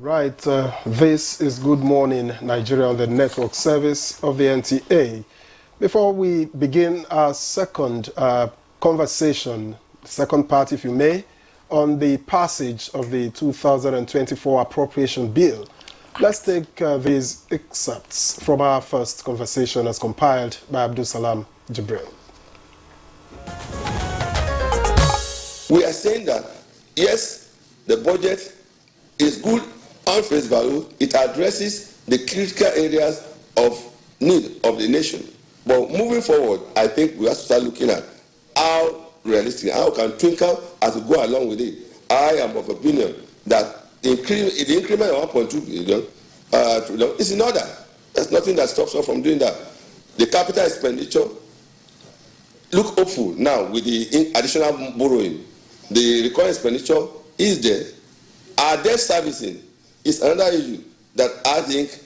Right, this is Good Morning Nigeria on the network service of the NTA. Before we begin our second conversation, second part if you may, on the passage of the 2024 Appropriation Bill, let's take these excerpts from our first conversation as compiled by Abdul Salam Jibril. We are saying that, yes, the budget is good on face value. It addresses the critical areas of need of the nation. But moving forward, I think we have to start looking at how realistic, how can twinkle as we go along with it. I am of opinion that the increment of 1.2 billion is in order. There's nothing that stops us from doing that. The capital expenditure, look hopeful now with the additional borrowing. The recurring expenditure is there. Our debt servicing is another issue that I think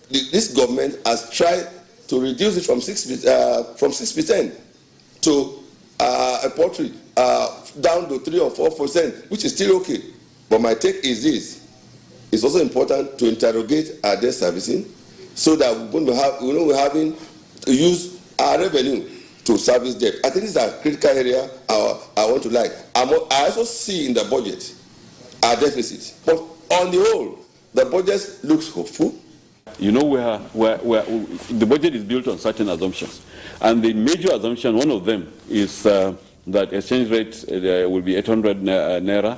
this government has tried to reduce it from 6% to a paltry down to 3 or 4%, which is still okay. But my take is this: it's also important to interrogate our debt servicing so that we're having to use our revenue to service debt. I think this is a critical area I want to like. I also see in the budget our deficit, but on the whole, the budget looks hopeful. You know, the budget is built on certain assumptions, and the major assumption, one of them, is that exchange rate will be 800 naira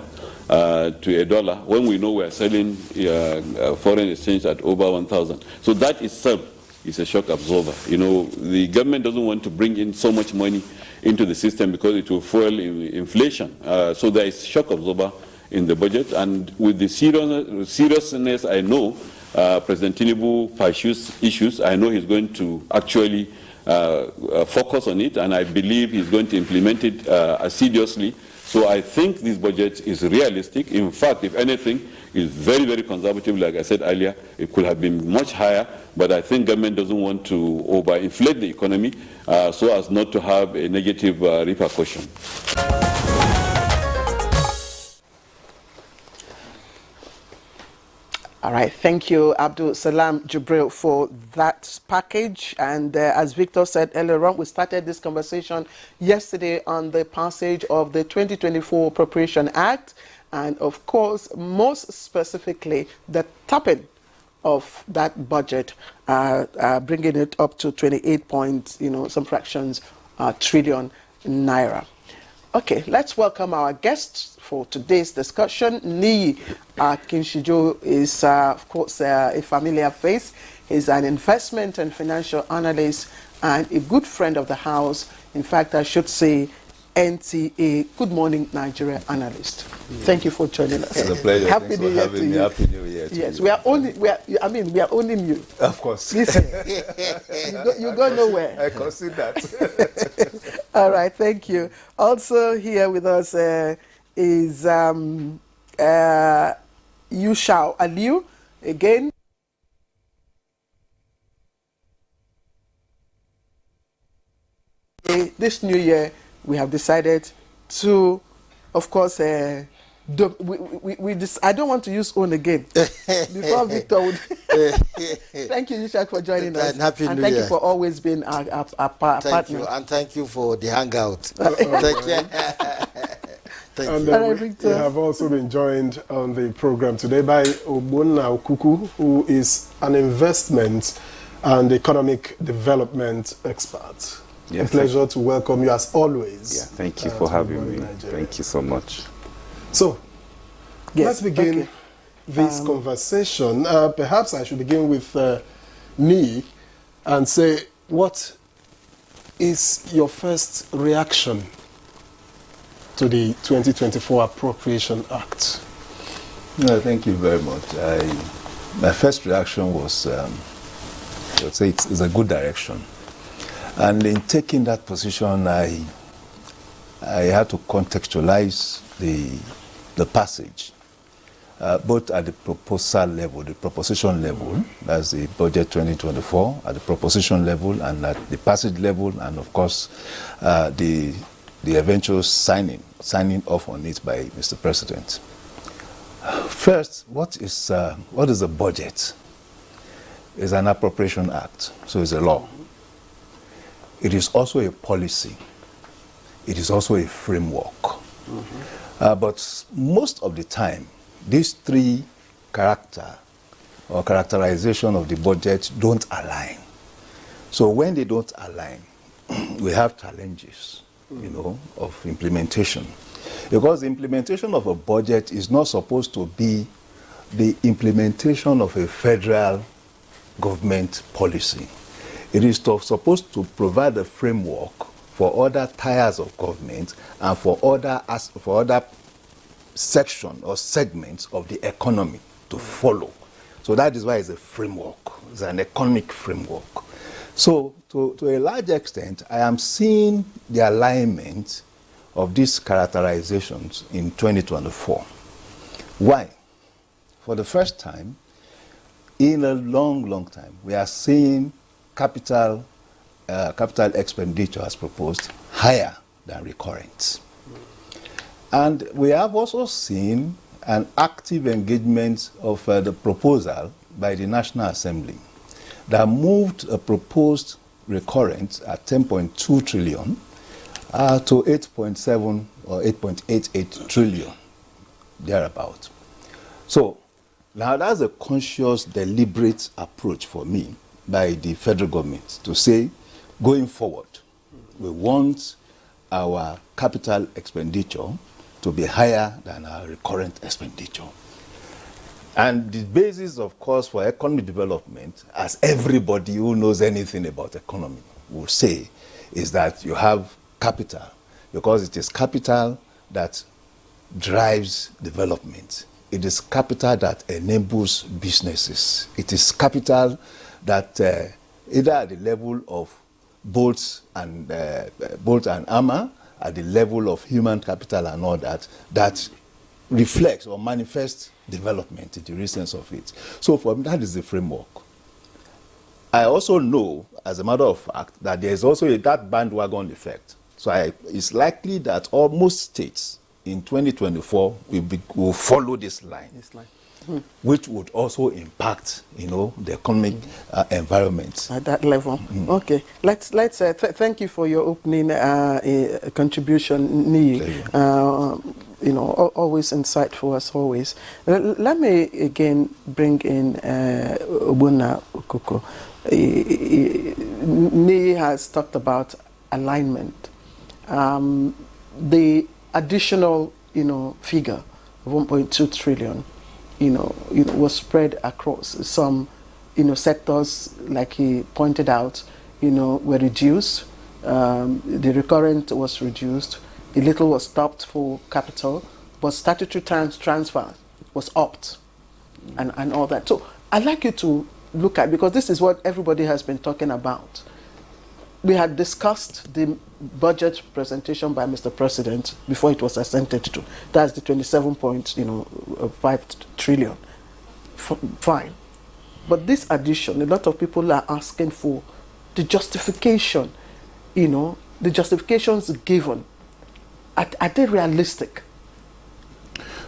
to a dollar, when we know we are selling foreign exchange at over 1,000. So that itself is a shock absorber. You know, the government doesn't want to bring in so much money into the system because it will fuel inflation. So there is shock absorber in the budget, and with the seriousness I know President Tinubu pursues issues, I know he's going to actually focus on it, and I believe he's going to implement it assiduously. So I think this budget is realistic. In fact, if anything, it's very, very conservative. Like I said earlier, it could have been much higher, but I think government doesn't want to overinflate the economy so as not to have a negative repercussion. All right, thank you, Abdul Salam Jibril, for that package. And as Victor said earlier on, we started this conversation yesterday on the passage of the 2024 Appropriations Act, and of course, most specifically, the topping of that budget, bringing it up to 28 point, some fractions trillion naira. Okay, let's welcome our guests for today's discussion. Niyi Kinshijo is, of course, a familiar face. He's an investment and financial analyst and a good friend of the house. In fact, I should say NTA, Good Morning Nigeria analyst. Yeah. Thank you for joining us. It's a pleasure. Happy New Year to you. Happy New Year to yes, you. we are owning you. Of course. Listen, you go nowhere. I consider that. All right, thank you. Also here with us is Yushao Aliu, again. This new year, we have decided to, of course, I don't want to use own again. Before Victor would. Thank you, Yushak, for joining us. And Happy New thank Year. you for always being our partner. Thank you, and thank you for the hangout. Thank you. And we have also been joined on the program today by Obunna Okuku, who is an investment and economic development expert. Yes, a pleasure to welcome you as always. Yeah, thank you for having me. Nigeria. Thank you so much. So, let's begin this conversation. Perhaps I should begin with Niyi and say, what is your first reaction to the 2024 Appropriations Act? No, thank you very much. My first reaction was, I would say it's a good direction. And in taking that position, I had to contextualize the passage, both at the proposal level, the proposition level, that's the budget 2024, at the proposition level and at the passage level, and of course, the eventual signing off on it by Mr. President. First, what is a budget? It's an Appropriations Act, so it's a law. It is also a policy. It is also a framework. But most of the time, these three characterization of the budget don't align. So when they don't align, we have challenges, of implementation. Because the implementation of a budget is not supposed to be the implementation of a federal government policy. It is supposed to provide a framework for other tiers of government and for other sections or segments of the economy to follow. So that is why it's a framework. It's an economic framework. So to a large extent, I am seeing the alignment of these characterizations in 2024. Why? For the first time in a long time, we are seeing capital expenditure as proposed higher than recurrent. And we have also seen an active engagement of the proposal by the National Assembly that moved a proposed recurrent at 10.2 trillion to 8.7 or 8.88 trillion, thereabout. So now that's a conscious, deliberate approach for me by the federal government to say, going forward, we want our capital expenditure to be higher than our recurrent expenditure. And the basis, of course, for economic development, as everybody who knows anything about economy will say, is that you have capital, because it is capital that drives development. It is capital that enables businesses. It is capital that either at the level of bolts and armor, at the level of human capital and all that, that reflects or manifests development in the real sense of it. So for me, that is the framework. I also know, as a matter of fact, that there is also that bandwagon effect. So it's likely that almost states in 2024 will follow this line. Which would also impact, the economic environment at that level. Okay, let's thank you for your opening contribution, Nii. Always insightful as always. Let me again bring in Obuna Okoko. Nii has talked about alignment. The additional, figure of 1.2 trillion. Was spread across some, sectors, like he pointed out, were reduced. The recurrent was reduced. A little was stopped for capital, but statutory transfer was upped, and all that. So I'd like you to look at, because this is what everybody has been talking about. We had discussed the budget presentation by Mr. President before it was assented to. That's the 27.5 trillion. Fine. But this addition, a lot of people are asking for the justification, the justifications given. Are they realistic?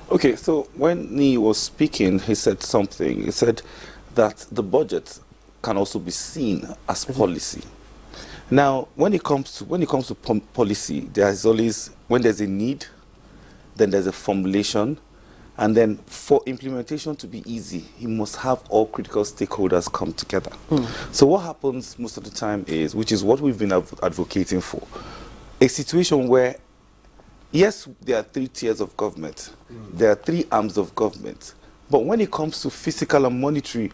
Okay, so when Nii was speaking, he said something. He said that the budget can also be seen as policy. Now, when it comes to policy, there's always, when there's a need, then there's a formulation, and then for implementation to be easy, you must have all critical stakeholders come together. So what happens most of the time is, which is what we've been advocating for, a situation where, yes, there are 3 tiers of government, there are 3 arms of government, but when it comes to fiscal and monetary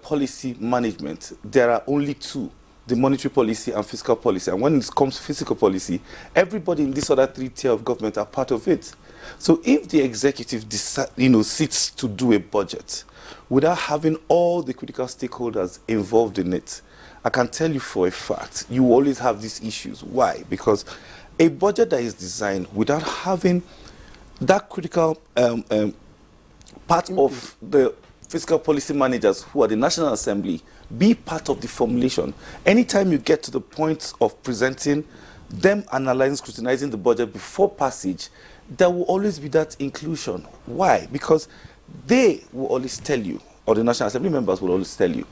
policy management, there are only 2. The monetary policy and fiscal policy. And when it comes to fiscal policy, everybody in this other 3 tier of government are part of it. So if the executive sits to do a budget without having all the critical stakeholders involved in it, I can tell you for a fact, you always have these issues. Why? Because a budget that is designed without having that critical part of the fiscal policy managers who are the National Assembly be part of the formulation. Anytime you get to the point of presenting them, analyzing, scrutinizing the budget before passage, there will always be that inclusion. Why? Because they will always tell you, or the National Assembly members will always tell you,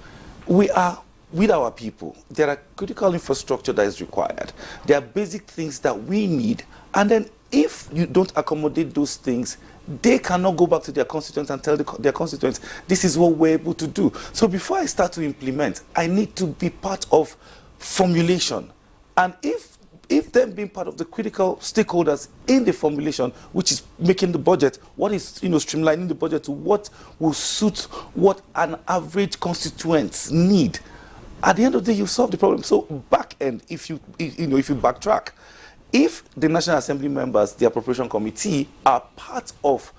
we are with our people. There are critical infrastructure that is required. There are basic things that we need. And then if you don't accommodate those things, they cannot go back to their constituents and tell their constituents, this is what we're able to do. So before I start to implement, I need to be part of formulation. And if them being part of the critical stakeholders in the formulation, which is making the budget, what is, streamlining the budget to what will suit what an average constituents need, at the end of the day, you solve the problem. So back end, if you backtrack, if the National Assembly members, the Appropriation Committee, are part of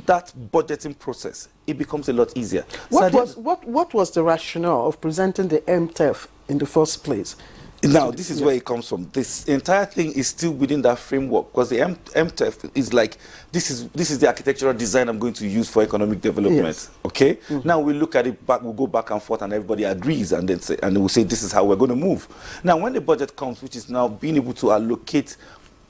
that budgeting process, it becomes a lot easier. What was the rationale of presenting the MTEF in the first place? Now, this is where it comes from. This entire thing is still within that framework, because the MTEF is like, this is the architectural design I'm going to use for economic development. Yes. Okay? Mm-hmm. Now we look at it back, we'll go back and forth, and everybody agrees, and then we'll say this is how we're going to move. Now, when the budget comes, which is now being able to allocate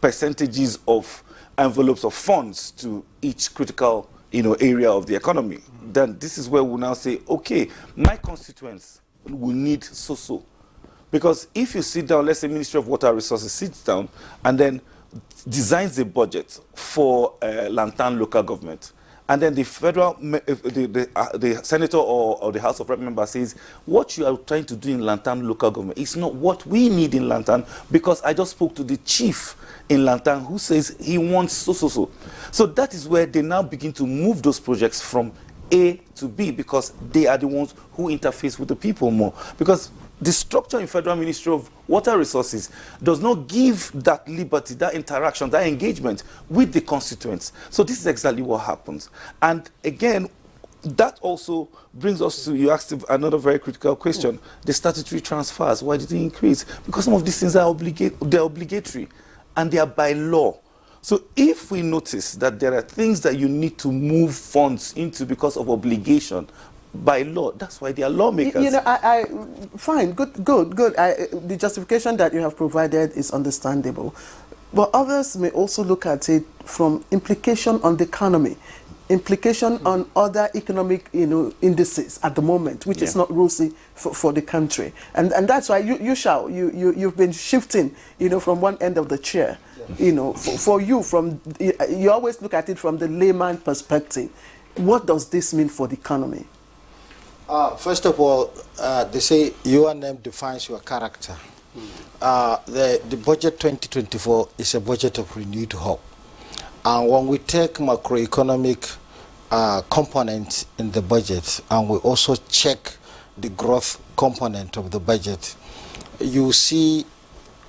percentages of envelopes of funds to each critical area of the economy, then this is where we'll now say, okay, my constituents will need so. Because if you sit down, let's say Ministry of Water Resources sits down and then designs a budget for Lantan local government, and then the federal, the senator or the House of Rep member says, what you are trying to do in Lantan local government is not what we need in Lantan, because I just spoke to the chief in Lantan who says he wants so. So that is where they now begin to move those projects from A to B, because they are the ones who interface with the people more. Because the structure in Federal Ministry of Water Resources does not give that liberty, that interaction, that engagement with the constituents. So this is exactly what happens. And again, that also brings us to, you asked another very critical question, the statutory transfers. Why did they increase? Because some of these things are they're obligatory, and they are by law. So if we notice that there are things that you need to move funds into because of obligation, by law, that's why they are lawmakers. Fine, good. The justification that you have provided is understandable, but others may also look at it from implication on the economy, implication on other economic, indices at the moment, which is not rosy for the country, and that's why you've been shifting, from one end of the chair, for you, you always look at it from the layman perspective. What does this mean for the economy? First of all, they say your name defines your character. The budget 2024 is a budget of renewed hope. And when we take macroeconomic components in the budget, and we also check the growth component of the budget, you see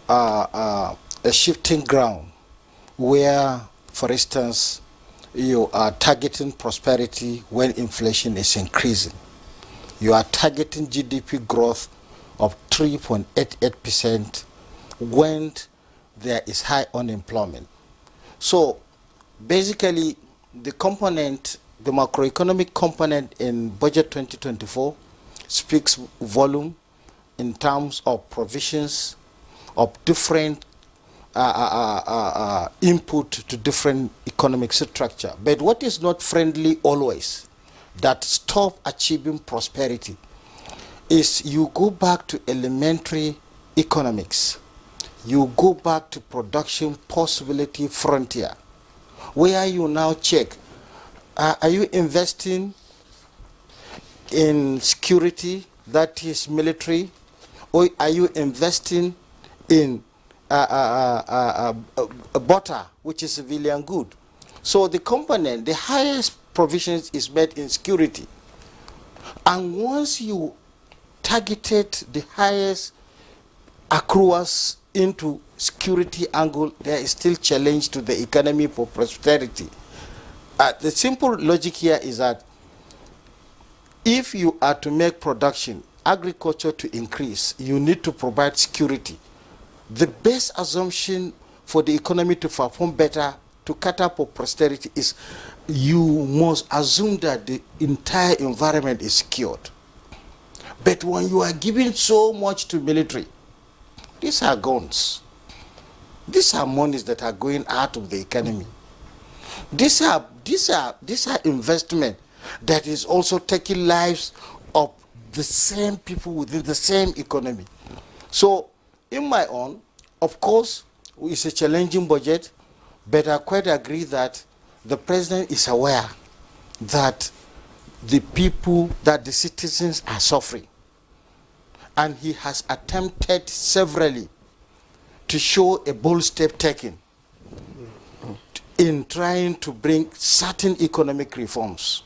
a shifting ground where, for instance, you are targeting prosperity when inflation is increasing. You are targeting GDP growth of 3.88% when there is high unemployment. So basically, the macroeconomic component in budget 2024 speaks volume in terms of provisions of different input to different economic structure. But what is not friendly always, that stop achieving prosperity, is you go back to elementary economics. You go back to production possibility frontier, where you now check, are you investing in security, that is military, or are you investing in butter, which is civilian good? So the component, the highest provisions is made in security. And once you targeted the highest accruals into security angle, there is still challenge to the economy for prosperity. The simple logic here is that if you are to make production, agriculture to increase, you need to provide security. The best assumption for the economy to perform better, to cater for prosperity, is you must assume that the entire environment is secured. But when you are giving so much to military, these are guns. These are monies that are going out of the economy. These are investment that is also taking lives of the same people within the same economy. So, in my own, of course, it's a challenging budget, but I quite agree that the president is aware that the people, that the citizens are suffering. And he has attempted severally to show a bold step taken in trying to bring certain economic reforms,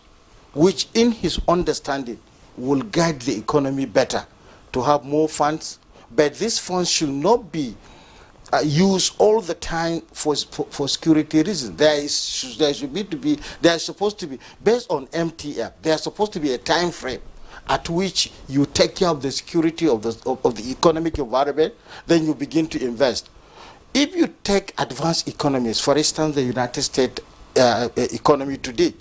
which in his understanding will guide the economy better to have more funds. But these funds should not be used all the time for security reasons. There is supposed to be, based on NTA, there is supposed to be a time frame at which you take care of the security of the economic environment, then you begin to invest. If you take advanced economies, for instance, the United States economy today,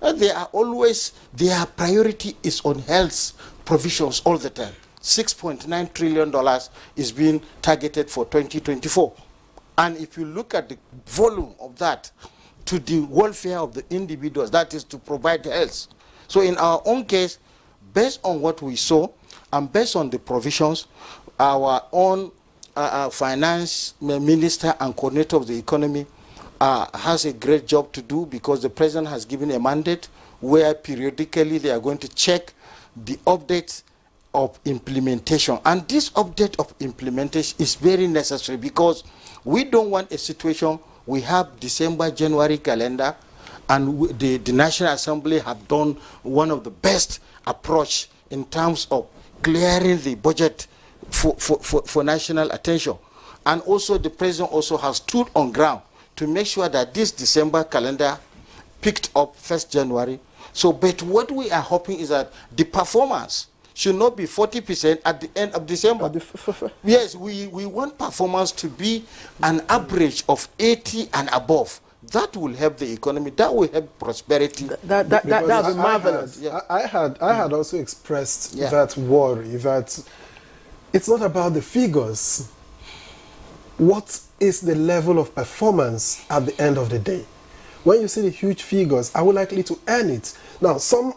their priority is on health provisions all the time. $6.9 trillion is being targeted for 2024. And if you look at the volume of that to the welfare of the individuals, that is to provide health. So in our own case, based on what we saw and based on the provisions, our own finance minister and coordinator of the economy has a great job to do, because the president has given a mandate where periodically they are going to check the updates of implementation. And this update of implementation is very necessary, because we don't want a situation we have December, January calendar, and the National Assembly have done one of the best approach in terms of clearing the budget for national attention. And also the president also has stood on ground to make sure that this December calendar picked up 1st January. So, but what we are hoping is that the performance should not be 40% at the end of December. Yes, we want performance to be an average of 80 and above. That will help the economy. That will help prosperity. That would be marvelous. I had also expressed that worry, that it's not about the figures. What is the level of performance at the end of the day? When you see the huge figures, are we likely to earn it? Now, some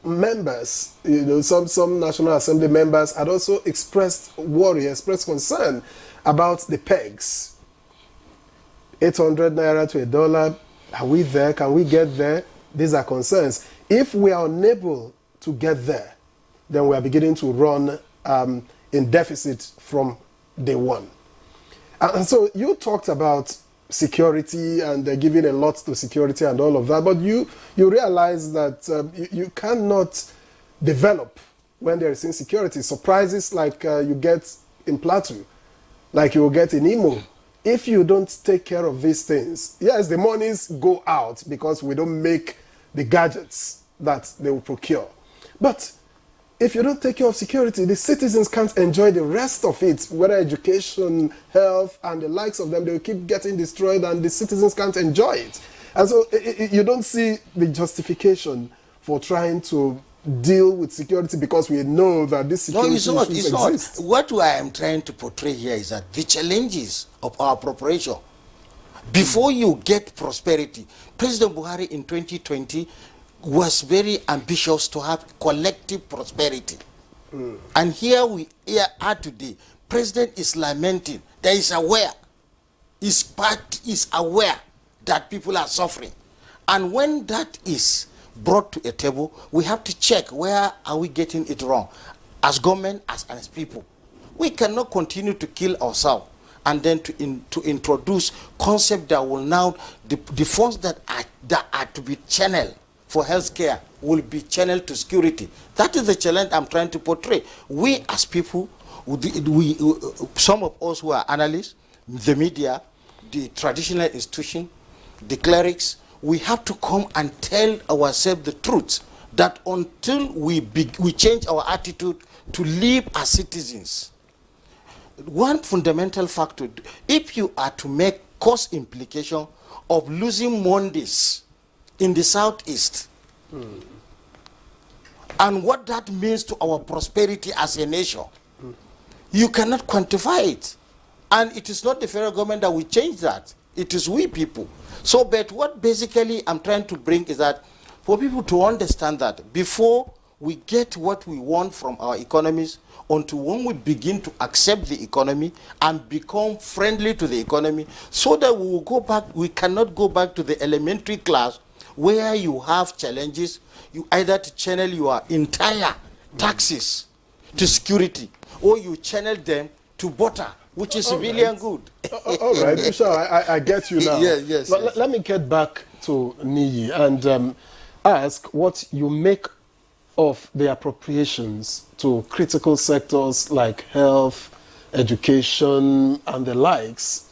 members, some National Assembly members had also expressed worry, expressed concern about the pegs. 800 naira to $1. Are we there? Can we get there? These are concerns. If we are unable to get there, then we are beginning to run in deficit from day one. And so you talked about security and giving a lot to security and all of that, but you realize that you cannot develop when there is insecurity. Surprises like you get in Plateau, like you will get in Imo. If you don't take care of these things, yes, the monies go out because we don't make the gadgets that they will procure. But if you don't take care of security, the citizens can't enjoy the rest of it, whether education, health, and the likes of them. They will keep getting destroyed and the citizens can't enjoy it. And so you don't see the justification for trying to deal with security, because we know that this security issues exist. What I am trying to portray here is that the challenges of our appropriation, before you get prosperity, President Buhari in 2020 was very ambitious to have collective prosperity. And here we are today. President is lamenting, is aware that people are suffering. And when that is brought to a table, we have to check where are we getting it wrong, as government, as people. We cannot continue to kill ourselves and then to introduce concepts that will now, the funds that are to be channeled for healthcare will be channeled to security. That is the challenge I'm trying to portray. We as people, some of us who are analysts, the media, the traditional institution, the clerics, we have to come and tell ourselves the truth, that until we change our attitude to live as citizens. One fundamental factor, if you are to make cost implication of losing Mondays in the southeast, and what that means to our prosperity as a nation, you cannot quantify it. And it is not the federal government that will change that. It is we people. So, but what basically I'm trying to bring is that for people to understand that before we get what we want from our economies, until when we begin to accept the economy and become friendly to the economy, so that we will go back, we cannot go back to the elementary class where you have challenges, you either to channel your entire taxes to security, or you channel them to butter, which is civilian good. All right, Bishop, I get you now. Yes. Let me get back to Niyi and ask what you make of the appropriations to critical sectors like health, education, and the likes.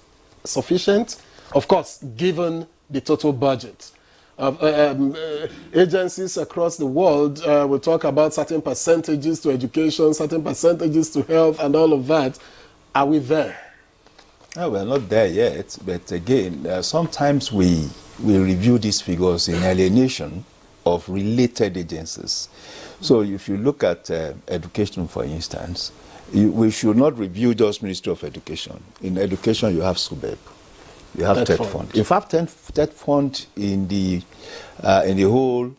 Sufficient? Of course, given the total budget. Agencies across the world will talk about certain percentages to education, certain percentages to health, and all of that. Are we there? No, we're not there yet, but again, sometimes we review these figures in alienation of related agencies. So if you look at education, for instance, we should not review just Ministry of Education. In education, you have SUBEB, you have TED Fund. In fact, TED Fund in the whole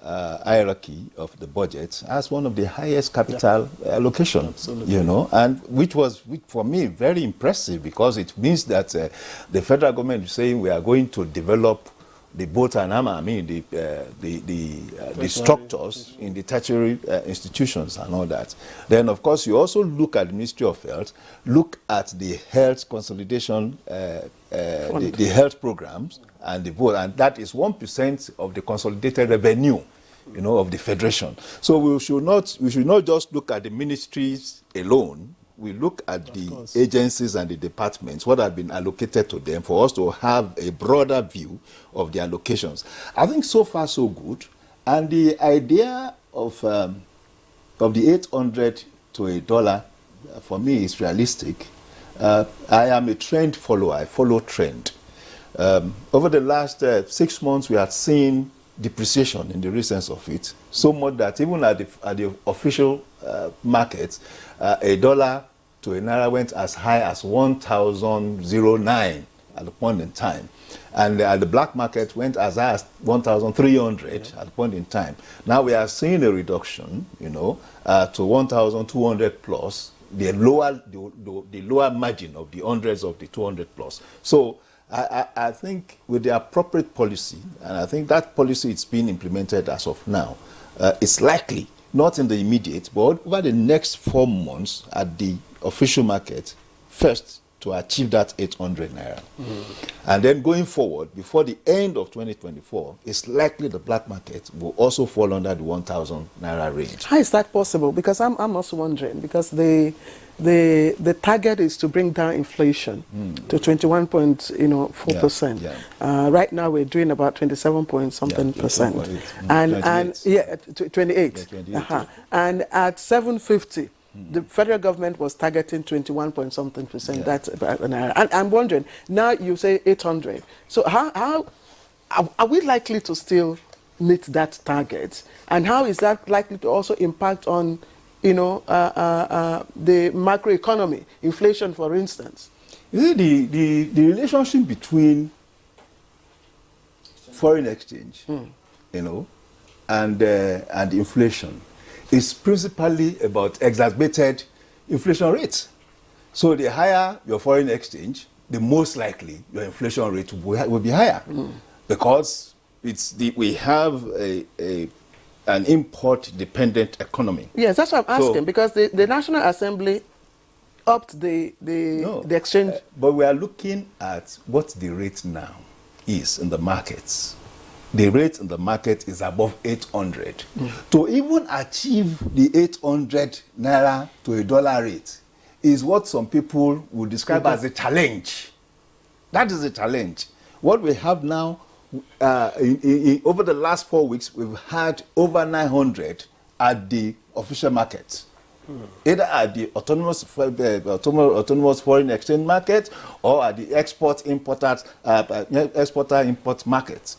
hierarchy of the budget has one of the highest capital allocation, you know, and which was, for me, very impressive, because it means that the federal government is saying we are going to develop the boat and hammer, I mean the structures in the tertiary institutions and all that. Then, of course, you also look at the Ministry of Health, look at the health consolidation, the health programs, and the vote, and that is 1% of the consolidated revenue, you know, of the federation. So we should not just look at the ministries alone. We look at the agencies and the departments, what have been allocated to them, for us to have a broader view of the allocations. I think so far so good, and the idea of the 800 to $1 for me is realistic. I am a trend follower. I follow trend. Over the last 6 months, we have seen depreciation in the real sense of it, so much that even at the official markets, $1 to a naira went as high as 1,009 at the point in time, and at the black market went as high as 1,300 at the point in time. Now we are seeing a reduction, you know, to 1,200 plus, the lower margin of the hundreds of the 200 plus. So I think with the appropriate policy, and I think that policy is being implemented as of now, it's likely, not in the immediate, but over the next 4 months at the official market, first to achieve that 800 naira. And then going forward, before the end of 2024, it's likely the black market will also fall under the 1,000 naira range. How is that possible? Because I'm also wondering, because the target is to bring down inflation to 21.4%. Right now we're doing about 27 point something percent, and 28. And at 750. The federal government was targeting 21 point something percent. That's about an hour. And I'm wondering, now you say 800. So how are we likely to still meet that target? And how is that likely to also impact on, you know, the macroeconomy, inflation, for instance? You see, the relationship between foreign exchange, you know, and inflation is principally about exacerbated inflation rates. So the higher your foreign exchange, the most likely your inflation rate will be higher, because we have an import-dependent economy. Yes, that's what I'm asking, because the National Assembly upped the exchange. But we are looking at what the rate now is in the markets. The rate in the market is above 800. To even achieve the 800 naira to $1 rate is what some people would describe as a challenge. That is a challenge. What we have now, over the last 4 weeks, we've had over 900 at the official market. Either at the autonomous foreign exchange market or at the exporter-import market.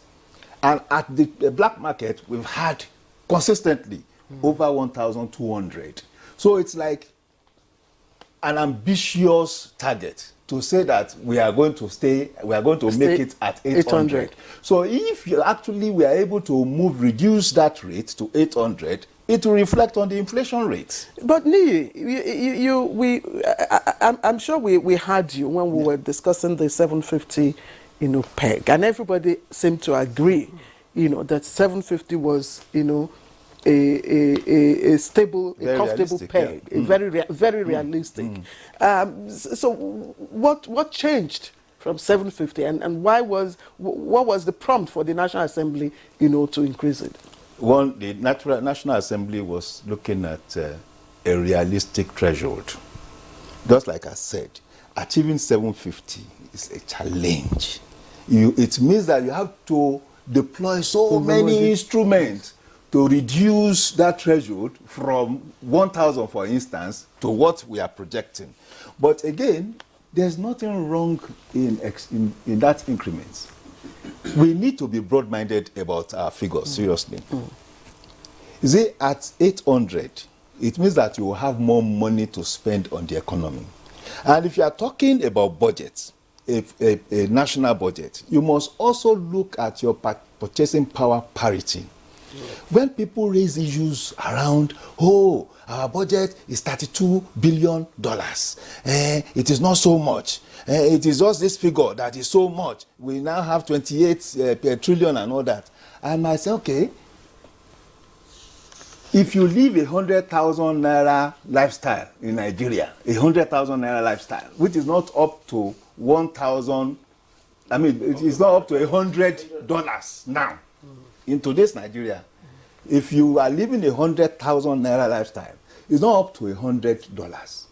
And at the black market, we've had consistently over 1,200. So it's like an ambitious target to say that we are going to make it at 800. So if you actually we are able to reduce that rate to 800, it will reflect on the inflation rate. But Niyi, I'm sure we heard you when we were discussing the 750, peg, and everybody seemed to agree, that 750 was, a stable, a comfortable peg, very realistic. So what changed from 750, and what was the prompt for the National Assembly, to increase it? One, the National Assembly was looking at a realistic threshold. Just like I said, achieving 750 is a challenge. It means that you have to deploy so many instruments to reduce that threshold from 1,000, for instance, to what we are projecting. But again, there's nothing wrong in that increment. We need to be broad-minded about our figures, seriously. You see, at 800, it means that you will have more money to spend on the economy. And if you are talking about budgets, a national budget, you must also look at your purchasing power parity. When people raise issues around, our budget is $32 billion, it is not so much. It is just this figure that is so much. We now have 28 trillion and all that. And I say, okay, if you live 100,000 naira lifestyle in Nigeria, 100,000 naira lifestyle, which is not up to 1,000, it is not up to $100 now. In today's Nigeria, if you are living 100,000 naira lifestyle, it's not up to $100.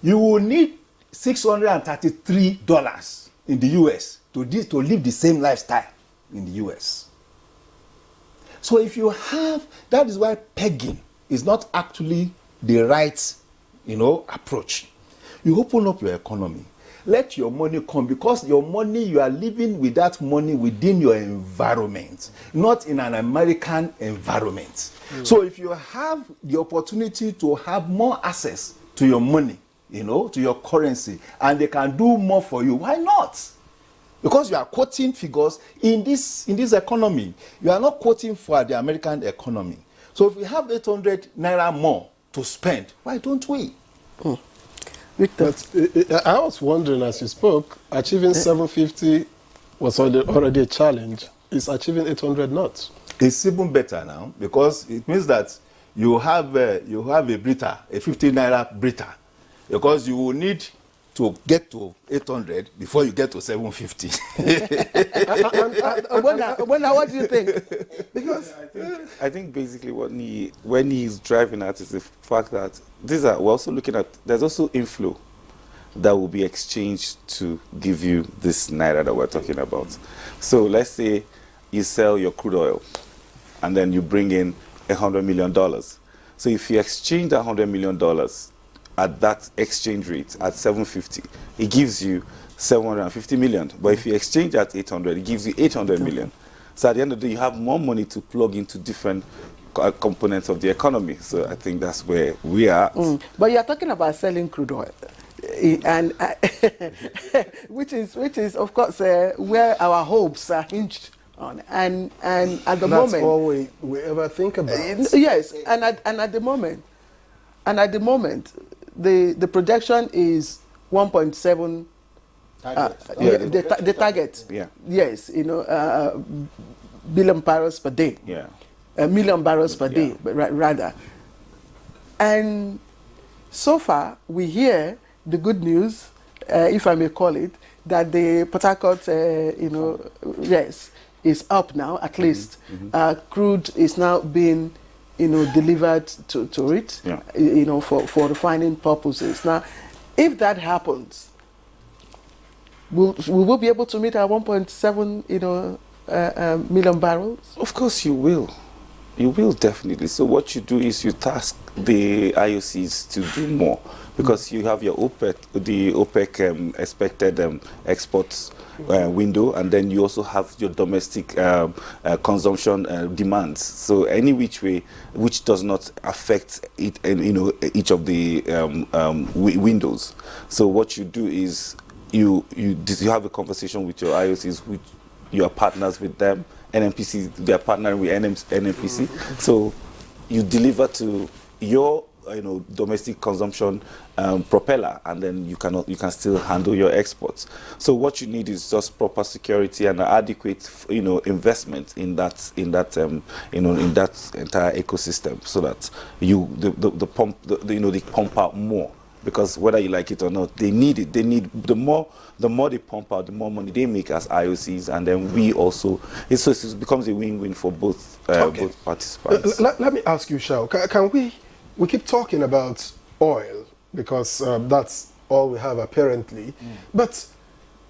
You will need $633 in the US to live the same lifestyle in the US. So if you have, that is why pegging is not actually the right, approach. You open up your economy. Let your money come, because your money, you are living with that money within your environment, not in an American environment. So if you have the opportunity to have more access to your money, to your currency, and they can do more for you, why not? Because you are quoting figures in this economy. You are not quoting for the American economy. So if we have 800 naira more to spend, why don't we? Victor. But I was wondering, as you spoke, achieving 750 was already a challenge. Is achieving 800 not? It's even better now, because it means that you have a Brita, a 50 naira Brita, because you will need to get to 800 before you get to 750. What do you think? Because I think basically when he's driving at is the fact that we're also looking at, there's also inflow that will be exchanged to give you this naira that we're talking about. So let's say you sell your crude oil and then you bring in $100 million. So if you exchange that $100 million at that exchange rate at 750, it gives you 750 million. But if you exchange at 800, it gives you 800 million. So at the end of the day, you have more money to plug into different components of the economy. So I think that's where we are. But you're talking about selling crude oil, and which is of course where our hopes are hinged on. And at the moment, that's all we ever think about. Yes, and at the moment, the projection is 1.7. The target. Yeah. Yes, billion barrels per day. Yeah. Million barrels per day, but rather. And so far, we hear the good news, if I may call it, that the Port Harcourt, is up now, at least. Crude is now being, delivered to it, for refining purposes. Now, if that happens, will we be able to meet our 1.7, million barrels? Of course you will. You will definitely. So what you do is you task the IOCs to do more, because you have your OPEC, the OPEC expected exports window, and then you also have your domestic consumption demands. So any which way, which does not affect it, and each of the windows. So what you do is you have a conversation with your IOCs, which you are partners with them. NNPC, they are partnering with NNPC. So you deliver to your domestic consumption propeller, and then you can still handle your exports. So what you need is just proper security and adequate investment in that entire ecosystem, so that they pump out more. Because whether you like it or not, they need it. They need the more they pump out, the more money they make as IOCs, and then we also. It becomes a win-win for both both participants. Let me ask you, Shao. Can we keep talking about oil because that's all we have apparently, but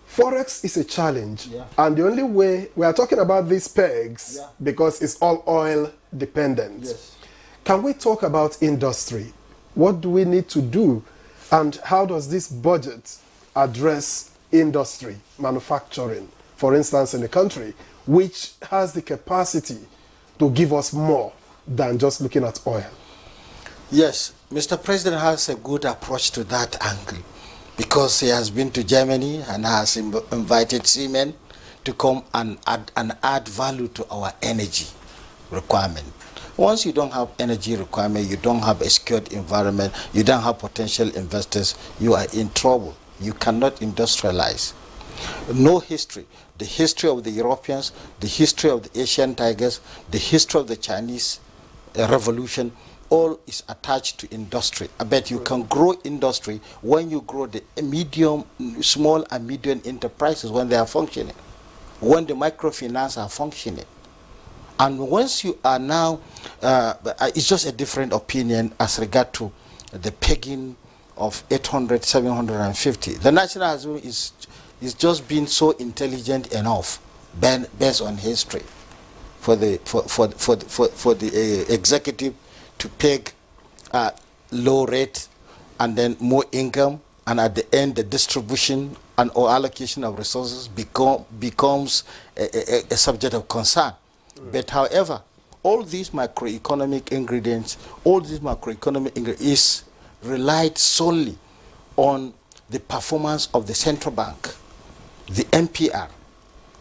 forex is a challenge, and the only way we are talking about these pegs because it's all oil dependent. Yes. Can we talk about industry? What do we need to do? And how does this budget address industry, manufacturing, for instance, in the country, which has the capacity to give us more than just looking at oil? Yes, Mr. President has a good approach to that angle, because he has been to Germany and has invited seamen to come and add value to our energy requirement. Once you don't have energy requirement, you don't have a secured environment, you don't have potential investors, you are in trouble. You cannot industrialize. No history. The history of the Europeans, the history of the Asian tigers, the history of the Chinese revolution, all is attached to industry. I bet you can grow industry when you grow the small and medium enterprises when they are functioning, when the microfinance are functioning. And once you are now, it's just a different opinion as regard to the pegging of 800, 750. The National Assembly is just being so intelligent enough, based on history, for the executive to peg low rate and then more income, and at the end the distribution and or allocation of resources becomes a subject of concern. But however, all these macroeconomic ingredients, is relied solely on the performance of the central bank, the MPR,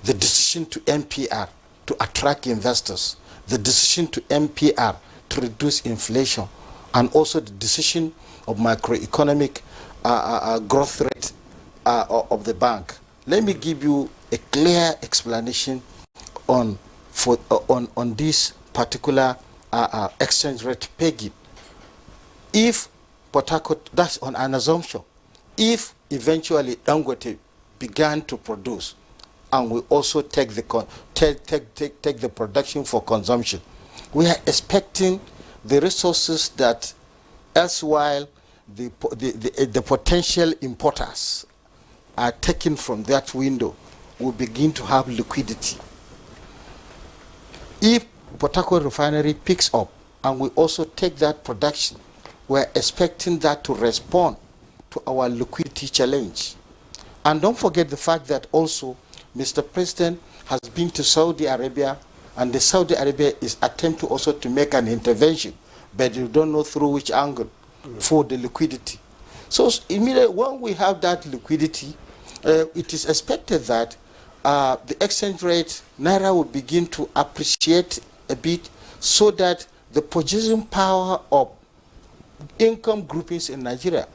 the decision to MPR to attract investors, the decision to MPR to reduce inflation, and also the decision of macroeconomic growth rate of the bank. Let me give you a clear explanation on this particular exchange rate pegging. If Port Harcourt, that's on an assumption, if eventually Dangote began to produce, and we also take the production for consumption, we are expecting the resources that elsewhile the potential importers are taken from that window will begin to have liquidity. If Port Harcourt refinery picks up and we also take that production, we're expecting that to respond to our liquidity challenge. And don't forget the fact that also Mr. President has been to Saudi Arabia, and the Saudi Arabia is attempting also to make an intervention, but you don't know through which angle for the liquidity. So immediately when we have that liquidity, it is expected that the exchange rate, Naira, will begin to appreciate a bit, so that the purchasing power of income groupings in Nigeria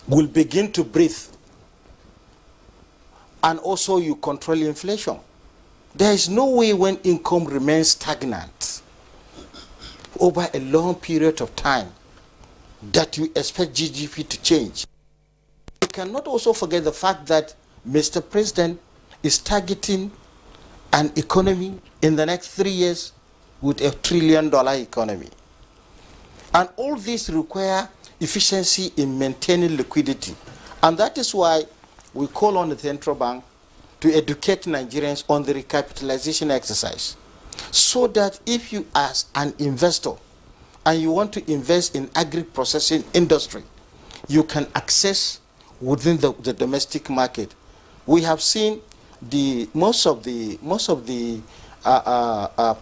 will begin to breathe. And also you control inflation. There is no way when income remains stagnant over a long period of time that you expect GDP to change. You cannot also forget the fact that Mr. President is targeting an economy in the next 3 years with $1 trillion economy. And all this require efficiency in maintaining liquidity. And that is why we call on the central bank to educate Nigerians on the recapitalization exercise, so that if you as an investor and you want to invest in agri-processing industry, you can access within the domestic market. We have seen most of the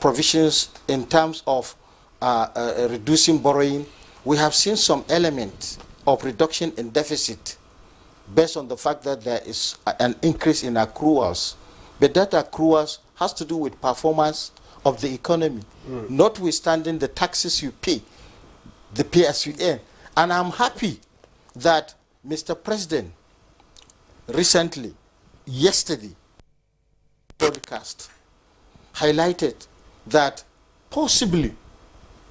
provisions in terms of reducing borrowing. We have seen some element of reduction in deficit based on the fact that there is an increase in accruals. But that accruals has to do with performance of the economy, notwithstanding the taxes you pay, the pay as you earn. And I'm happy that Mr. President recently, yesterday, broadcast highlighted that possibly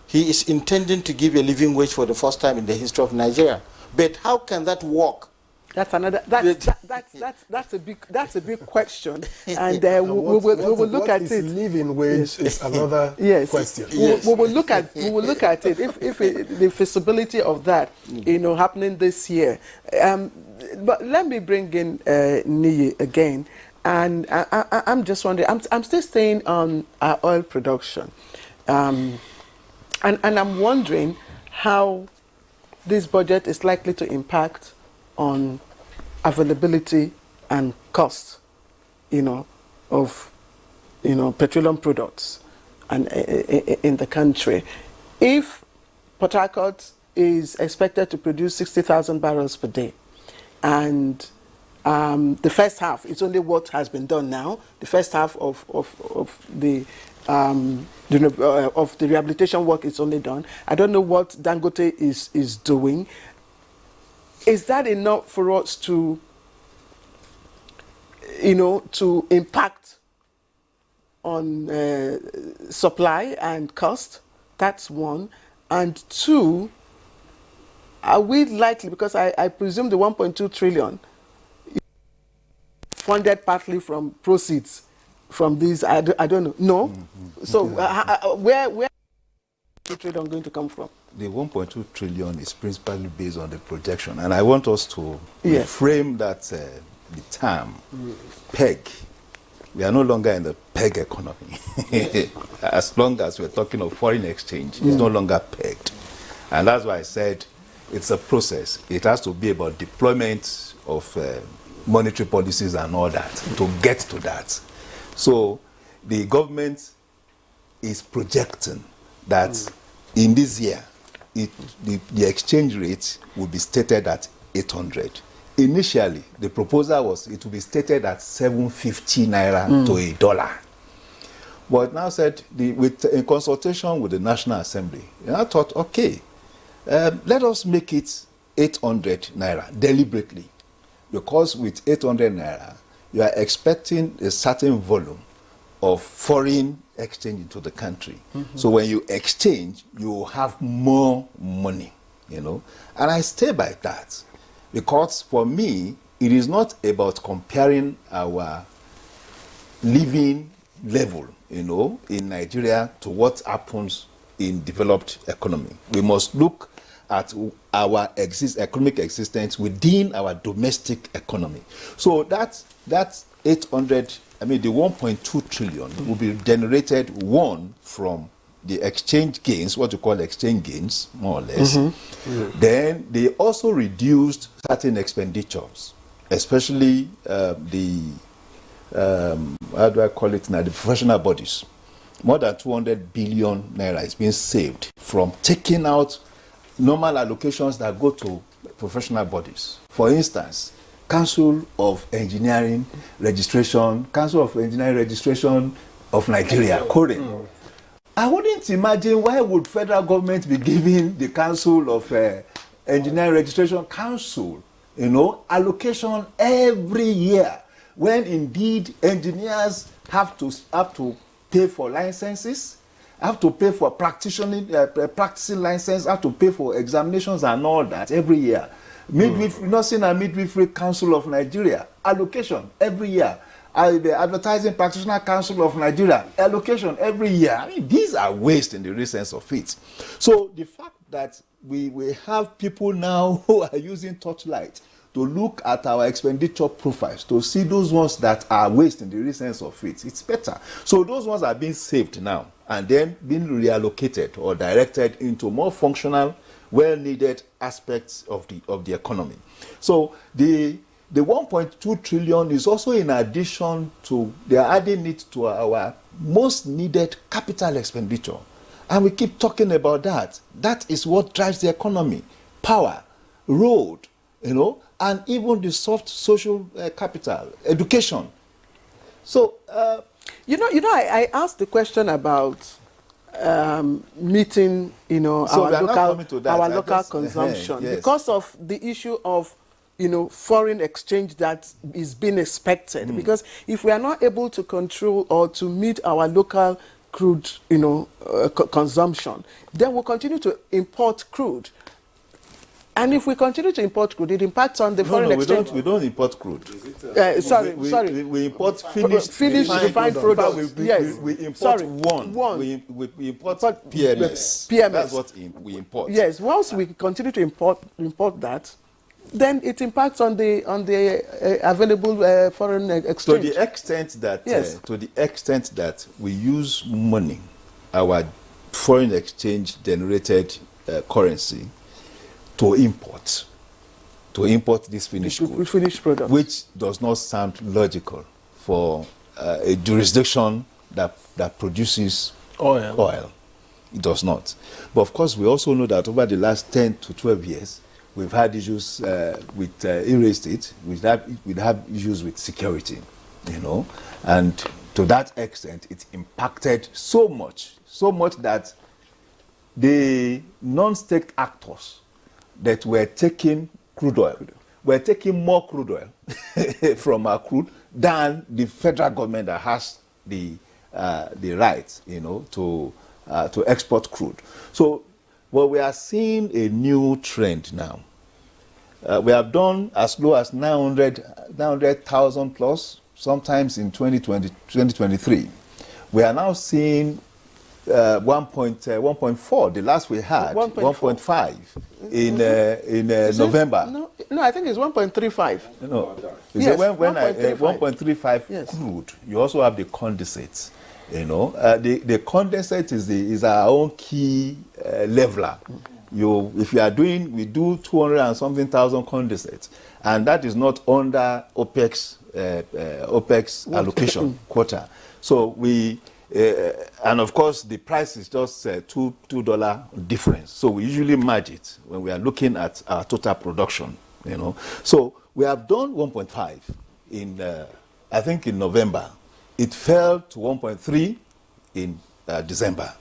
he is intending to give a living wage for the first time in the history of Nigeria. But how can that work? That's another. That's a big question, and we will look at it. Living wage is another question. We will look at it if the feasibility of that, happening this year. But let me bring in Niyi again, and I'm just wondering. I'm still staying on our oil production, and I'm wondering how this budget is likely to impact on availability and cost, of, petroleum products and in the country. If Port Harcourt is expected to produce 60,000 barrels per day, and the first half is only what has been done now, the first half of the rehabilitation work is only done. I don't know what Dangote is doing. Is that enough for us to, to impact on supply and cost? That's one. And two, are we likely, because I presume the 1.2 trillion funded partly from proceeds from these, I don't know. No? Mm-hmm. So where is the trillion going to come from? The 1.2 trillion is principally based on the projection, and I want us to frame that the term peg. We are no longer in the peg economy. As long as we're talking of foreign exchange, it's no longer pegged. And that's why I said it's a process. It has to be about deployment of monetary policies and all that to get to that. So the government is projecting that in this year, the exchange rate will be stated at 800. Initially, the proposal was it will be stated at 750 naira to a dollar. But now said, in consultation with the National Assembly, I thought, okay, let us make it 800 naira deliberately. Because with 800 naira, you are expecting a certain volume of foreign exchange into the country. So when you exchange, you have more money, And I stay by that. Because for me, it is not about comparing our living level, in Nigeria to what happens in developed economy. We must look at our economic existence within our domestic economy. So that's 800, the 1.2 trillion will be generated, one, from the exchange gains, what you call exchange gains, more or less. Then they also reduced certain expenditures, especially how do I call it now, the professional bodies. More than 200 billion naira is being saved from taking out normal allocations that go to professional bodies. For instance, Council of Engineering Registration of Nigeria, CORE. I wouldn't imagine why would federal government be giving the Council of Engineering Registration Council, allocation every year, when indeed engineers have to pay for licenses, have to pay for practicing license, have to pay for examinations and all that every year. Nursing and Midwifery Council of Nigeria, allocation every year. The Advertising Practitioner Council of Nigeria, allocation every year. These are waste in the real sense of it. So the fact that we have people now who are using torchlight to look at our expenditure profiles, to see those ones that are waste in the real sense of it. It's better. So those ones are being saved now and then being reallocated or directed into more functional, well-needed aspects of the economy. So the 1.2 trillion is also in addition to, they are adding it to our most needed capital expenditure. And we keep talking about that. That is what drives the economy. Power, road, and even the soft social capital, education. So, I asked the question about meeting, So our local consumption yes. because of the issue of, foreign exchange that is being expected. Because if we are not able to control or to meet our local crude, consumption, then we'll continue to import crude. And if we continue to import crude, it impacts on the foreign exchange. We don't import crude. Sorry. We import finished refined products. Yes. We import Sorry. one. We import PMS. PMS. That's what we import. Yes. Once we continue to import that, then it impacts on the available foreign exchange. To the extent that Yes. we use money, our foreign exchange generated currency, to import this finished good, which does not sound logical for a jurisdiction that produces oil. It does not. But of course, we also know that over the last 10 to 12 years, we've had issues with real estate. We'd have issues with security, and to that extent, it impacted so much that the non-state actors that were taking crude oil, were taking more crude oil from our crude than the federal government that has the right, to export crude. So, we are seeing a new trend now. We have done as low as 900,000 plus, sometimes in 2023. We are now seeing 1.4. The last we had 1.5 in November. No, I think it's 1.35. No, yes, when 1.35 yes. Crude, you also have the condensates. The condensate is our own key leveler. If you are we do 200 and something thousand condensates, and that is not under OPEX allocation quota. So we. And of course, the price is just $2 difference. So we usually merge it when we are looking at our total production. So we have done 1.5 in, I think, in November. It fell to 1.3 in December.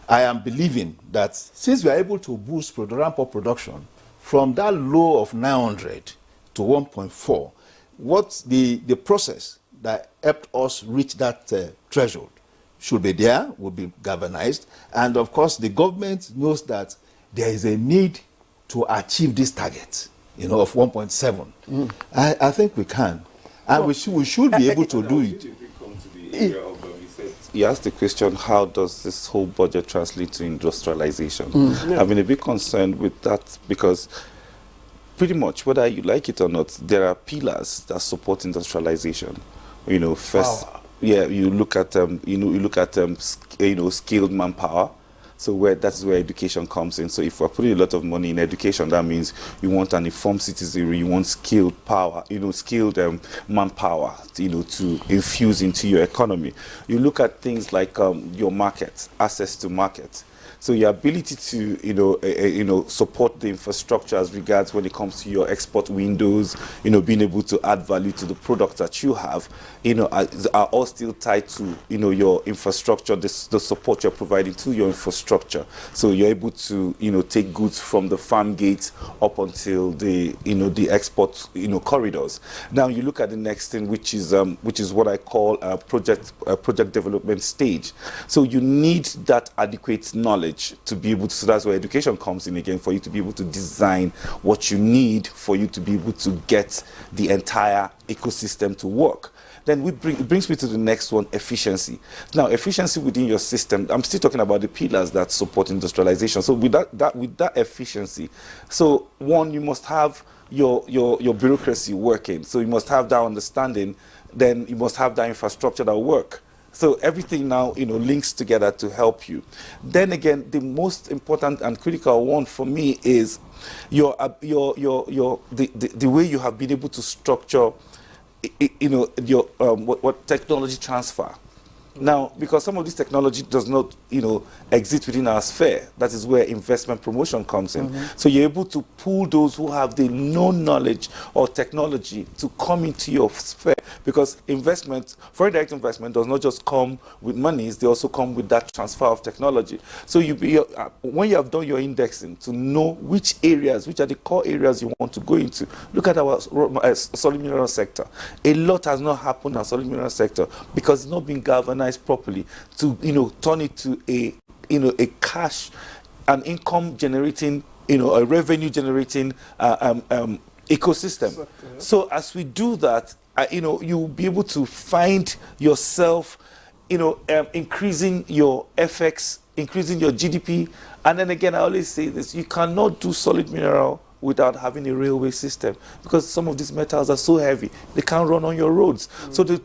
I am believing that since we are able to boost ramp up production from that low of 900 to 1.4, what's the process that helped us reach that threshold? Should be there, will be galvanized. And of course, the government knows that there is a need to achieve this target, of 1.7. I think we can. And we should be able to do it. You asked the question, how does this whole budget translate to industrialization? I've been a bit concerned with that because pretty much, whether you like it or not, there are pillars that support industrialization. First... Yeah, you look at skilled manpower. So that's where education comes in. So if we're putting a lot of money in education, that means you want an informed citizenry, you want skilled power, skilled manpower, to infuse into your economy. You look at things like your market, access to market. So your ability to, support the infrastructure as regards when it comes to your export windows, being able to add value to the products that you have, are all still tied to, your infrastructure, the support you're providing to your infrastructure. So you're able to, take goods from the farm gate up until the, the export, corridors. Now you look at the next thing, which is what I call a project development stage. So you need that adequate knowledge to be able to, so that's where education comes in again, for you to be able to design what you need for you to be able to get the entire ecosystem to work. Then it brings me to the next one, efficiency. Now, efficiency within your system, I'm still talking about the pillars that support industrialization. So with that efficiency, so one, you must have your bureaucracy working. So you must have that understanding, then you must have that infrastructure that will work. So everything now, links together to help you. Then again, the most important and critical one for me is the way you have been able to structure, your what technology transfer. Now, because some of this technology does not, exist within our sphere, that is where investment promotion comes in. So you're able to pull those who have the known knowledge or technology to come into your sphere, because foreign direct investment does not just come with monies, they also come with that transfer of technology. So when you have done your indexing to know which are the core areas you want to go into, look at our solid mineral sector. A lot has not happened in our solid mineral sector because it's not been galvanized properly to turn it to a cash and income generating a revenue generating ecosystem. So as we do that, you'll be able to find yourself increasing your FX, increasing your GDP. And then again, I always say this, you cannot do solid mineral without having a railway system, because some of these metals are so heavy they can't run on your roads. So the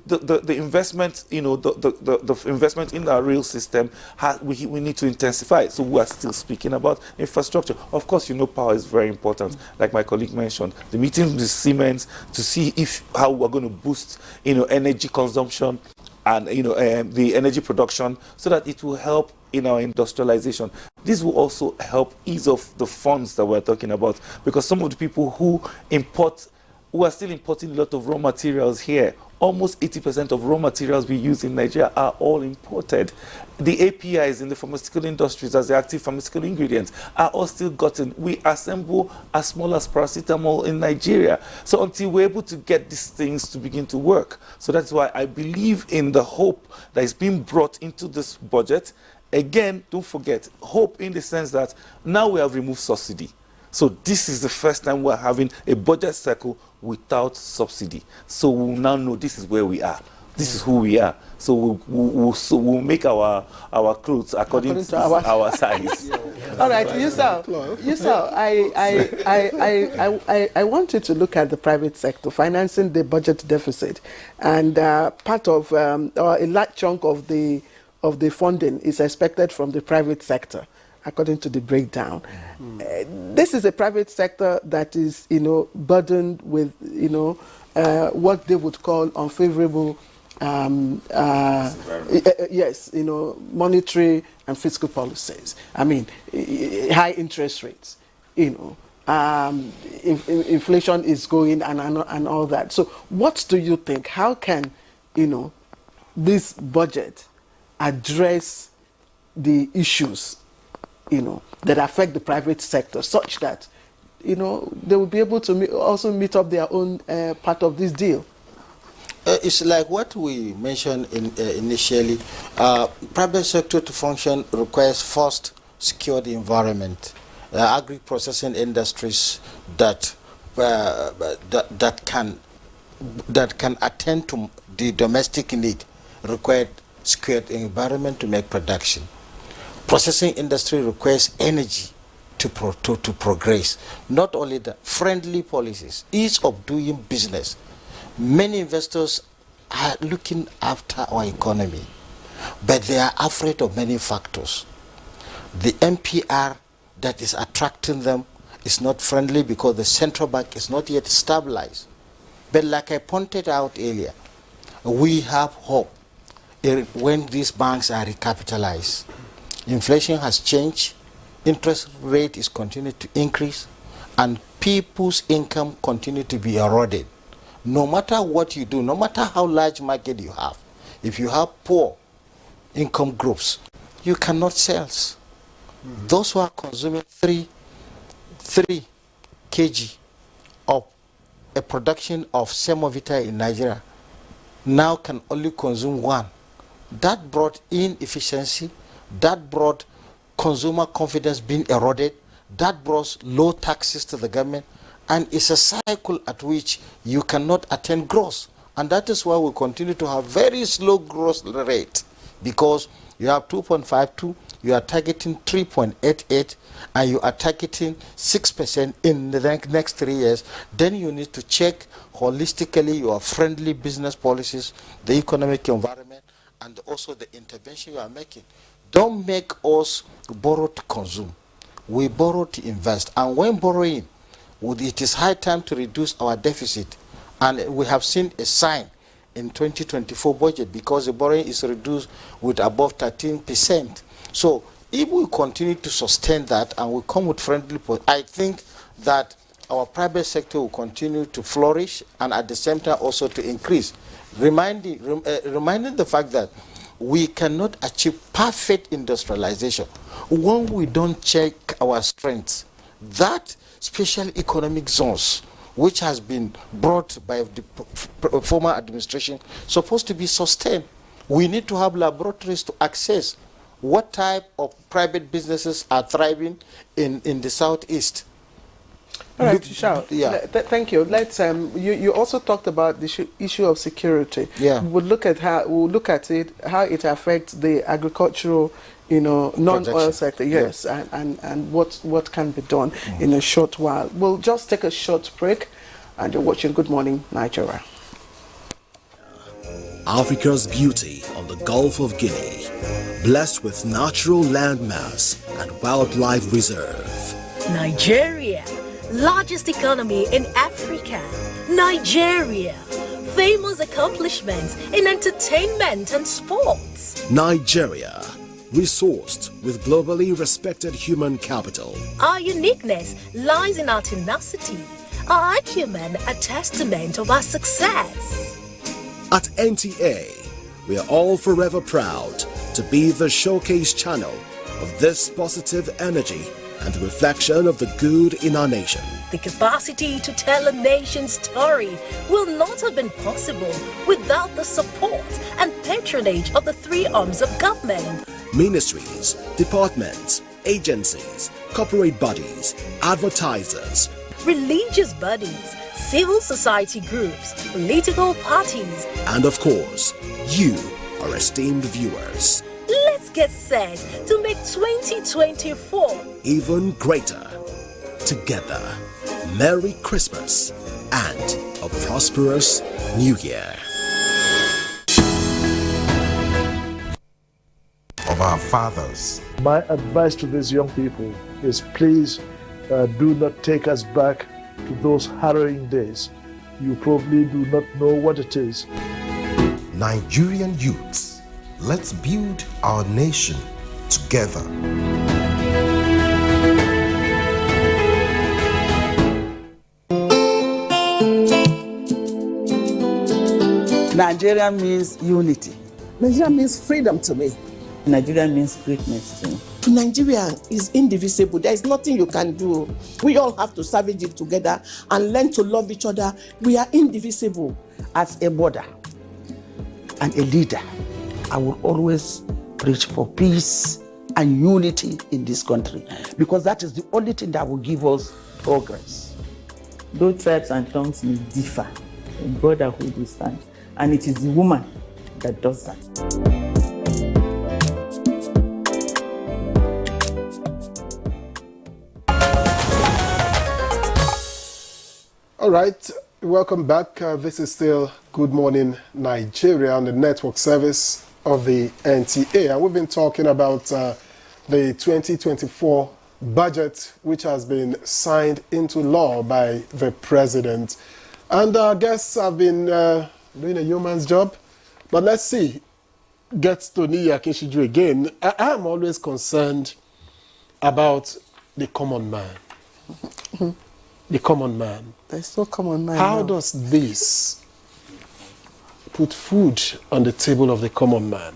investment, the investment in our rail system, we need to intensify. So we are still speaking about infrastructure. Of course, power is very important. Like my colleague mentioned, the meetings with Siemens to see how we're going to boost energy consumption and the energy production, so that it will help in our industrialization. This will also help ease off the funds that we're talking about, because some of the people who are still importing a lot of raw materials here, almost 80% of raw materials we use in Nigeria are all imported. The APIs in the pharmaceutical industries as the active pharmaceutical ingredients are all still gotten. We assemble as small as paracetamol in Nigeria. So until we're able to get these things to begin to work. So that's why I believe in the hope that is being brought into this budget. Again, don't forget, hope in the sense that now we have removed subsidy. So this is the first time we're having a budget cycle without subsidy. So we'll now know this is where we are. This is who we are. So we'll make our clothes according to our size. All right, Yusuf, I want you to look at the private sector financing the budget deficit, and part of or a large chunk of the funding is expected from the private sector, according to the breakdown. This is a private sector that is, burdened with, what they would call unfavorable, monetary and fiscal policies. I mean, high interest rates, inflation is going and all that. So what do you think? How can, this budget address the issues, that affect the private sector, such that, they will be able to also meet up their own part of this deal? It's like what we mentioned initially. Private sector to function requires first secure the environment. Agri-processing industries that can attend to the domestic need require secured environment to make production. Processing industry requires energy to progress. Not only that, friendly policies, ease of doing business. Many investors are looking after our economy, but they are afraid of many factors. The MPR that is attracting them is not friendly because the central bank is not yet stabilized. But like I pointed out earlier, we have hope when these banks are recapitalized. Inflation has changed, interest rate is continuing to increase, and people's income continue to be eroded. No matter what you do, no matter how large market you have, if you have poor income groups, you cannot sell. Those who are consuming 3 kg of a production of semovita in Nigeria now can only consume 1. That brought inefficiency, that brought consumer confidence being eroded, that brought low taxes to the government, and it's a cycle at which you cannot attain growth And that is why we continue to have very slow growth rate, because you have 2.52, you are targeting 3.88, and you are targeting 6% in the next 3 years. Then you need to check holistically your friendly business policies, the economic environment, and also the intervention you are making. Don't make us borrow to consume. We borrow to invest. And when borrowing, it is high time to reduce our deficit. And we have seen a sign in 2024 budget, because the borrowing is reduced with above 13%. So if we continue to sustain that and we come with friendly policy, I think that our private sector will continue to flourish and at the same time also to increase. Reminding the fact that we cannot achieve perfect industrialization when we don't check our strengths. That special economic zones, which has been brought by the former administration, supposed to be sustained. We need to have laboratories to access what type of private businesses are thriving in the southeast. All right, Shao, yeah. Thank you. Let's you also talked about the issue of security. Yeah. We'll look at how it affects the agricultural, non-oil sector. Yes, yeah. and what can be done in a short while. We'll just take a short break, and you're watching Good Morning Nigeria. Africa's beauty on the Gulf of Guinea, blessed with natural landmass and wildlife reserve. Nigeria, largest economy in Africa. Nigeria, famous accomplishments in entertainment and sports. Nigeria, resourced with globally respected human capital. Our uniqueness lies in our tenacity, our acumen a testament of our success. At NTA, we are all forever proud to be the showcase channel of this positive energy and the reflection of the good in our nation. The capacity to tell a nation's story will not have been possible without the support and patronage of the three arms of government. Ministries, departments, agencies, corporate bodies, advertisers, religious bodies, civil society groups, political parties, and of course, you, our esteemed viewers. Let's get set to make 2024 even greater. Together, Merry Christmas and a prosperous New Year. Of our fathers. My advice to these young people is please do not take us back to those harrowing days. You probably do not know what it is. Nigerian youths, let's build our nation together. Nigeria means unity. Nigeria means freedom to me. Nigeria means greatness to me. To Nigeria is indivisible. There is nothing you can do. We all have to savage it together and learn to love each other. We are indivisible. As a mother and a leader, I will always preach for peace and unity in this country, because that is the only thing that will give us progress. Though tribes and tongues may differ, in brotherhood we stand, and it is the woman that does that. All right, welcome back. This is still Good Morning Nigeria on the network service of the NTA. And we've been talking about the 2024 budget, which has been signed into law by the president. And our guests have been doing a yeoman's job. But let's see, gets to Niya Kinshiju again. I am always concerned about the common man. The common man. There's no common man. How now. does this put food on the table of the common man?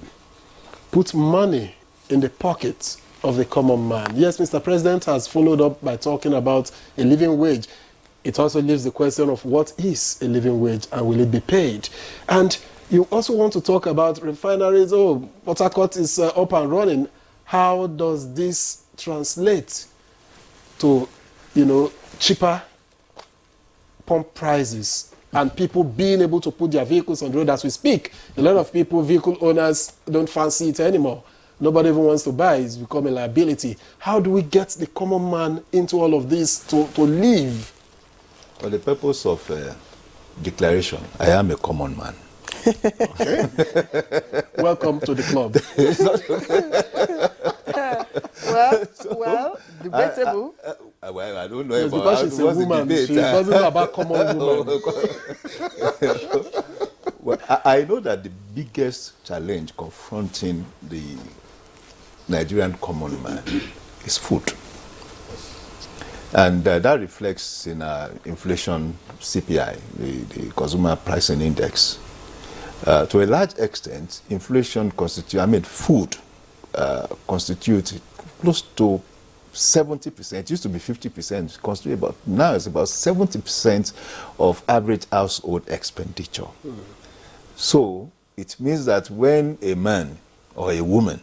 Put money in the pockets of the common man? Yes, Mr. President has followed up by talking about a living wage. It also leaves the question of what is a living wage and will it be paid? And you also want to talk about refineries. Oh, Port Harcourt is up and running. How does this translate to, cheaper pump prices and people being able to put their vehicles on the road as we speak. A lot of people, vehicle owners, don't fancy it anymore. Nobody even wants to buy. It's become a liability. How do we get the common man into all of this to live? For the purpose of declaration, I am a common man. Okay. Welcome to the club. well, debatable. Well, I don't know because she's a woman. She doesn't know about common women. Well, I know that the biggest challenge confronting the Nigerian common man is food. And that reflects in our inflation CPI, the Consumer Pricing Index. To a large extent, inflation food constitutes close to 70%. It used to be 50%. Now it's about 70% of average household expenditure. So it means that when a man or a woman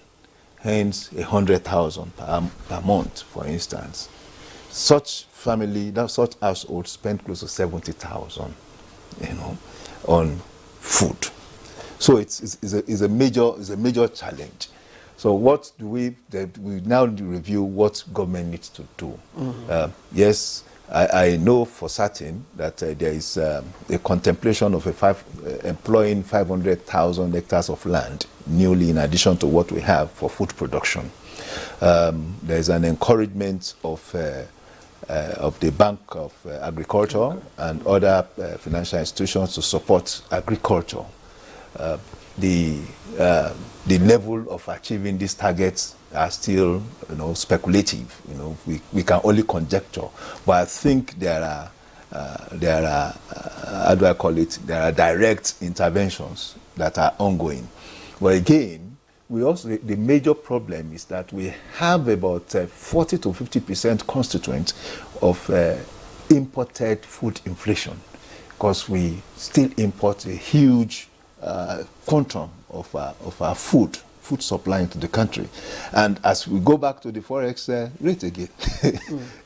earns 100,000 per month, for instance, such household spend close to 70,000, on food. So it's a major challenge. So what do we now review what government needs to do? Yes, I know for certain that there is a contemplation of employing 500,000 hectares of land newly in addition to what we have for food production. There is an encouragement of the Bank of Agriculture and other financial institutions to support agriculture. The level of achieving these targets are still, speculative. We can only conjecture, but I think there are how do I call it? There are direct interventions that are ongoing. But again, the major problem is that we have about 40 to 50% constituent of imported food inflation, because we still import a huge quantum of our food supply into the country. And as we go back to the forex rate again,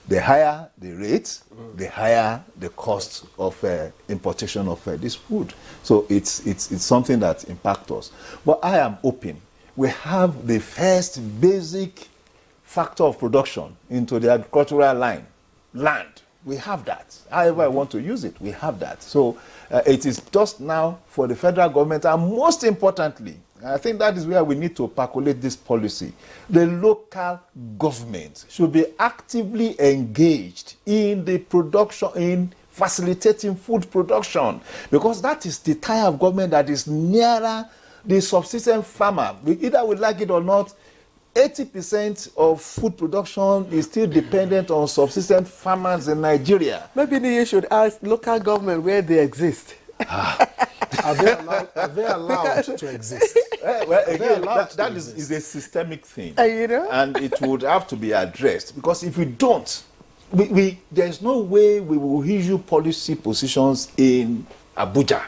the higher the rate, the higher the cost of importation of this food. So it's something that impacts us. But I am hoping we have the first basic factor of production into the agricultural line, land. We have that. However I want to use it, we have that. So it is just now for the federal government, and most importantly, I think that is where we need to percolate this policy. The local government should be actively engaged in the production, in facilitating food production, because that is the type of government that is nearer the subsistence farmer. Either we like it or not, 80% of food production is still dependent on subsistence farmers in Nigeria. Maybe you should ask local government where they exist. Are they allowed to exist? Well, again, that is a systemic thing. And it would have to be addressed, because if we don't, there's no way we will issue policy positions in Abuja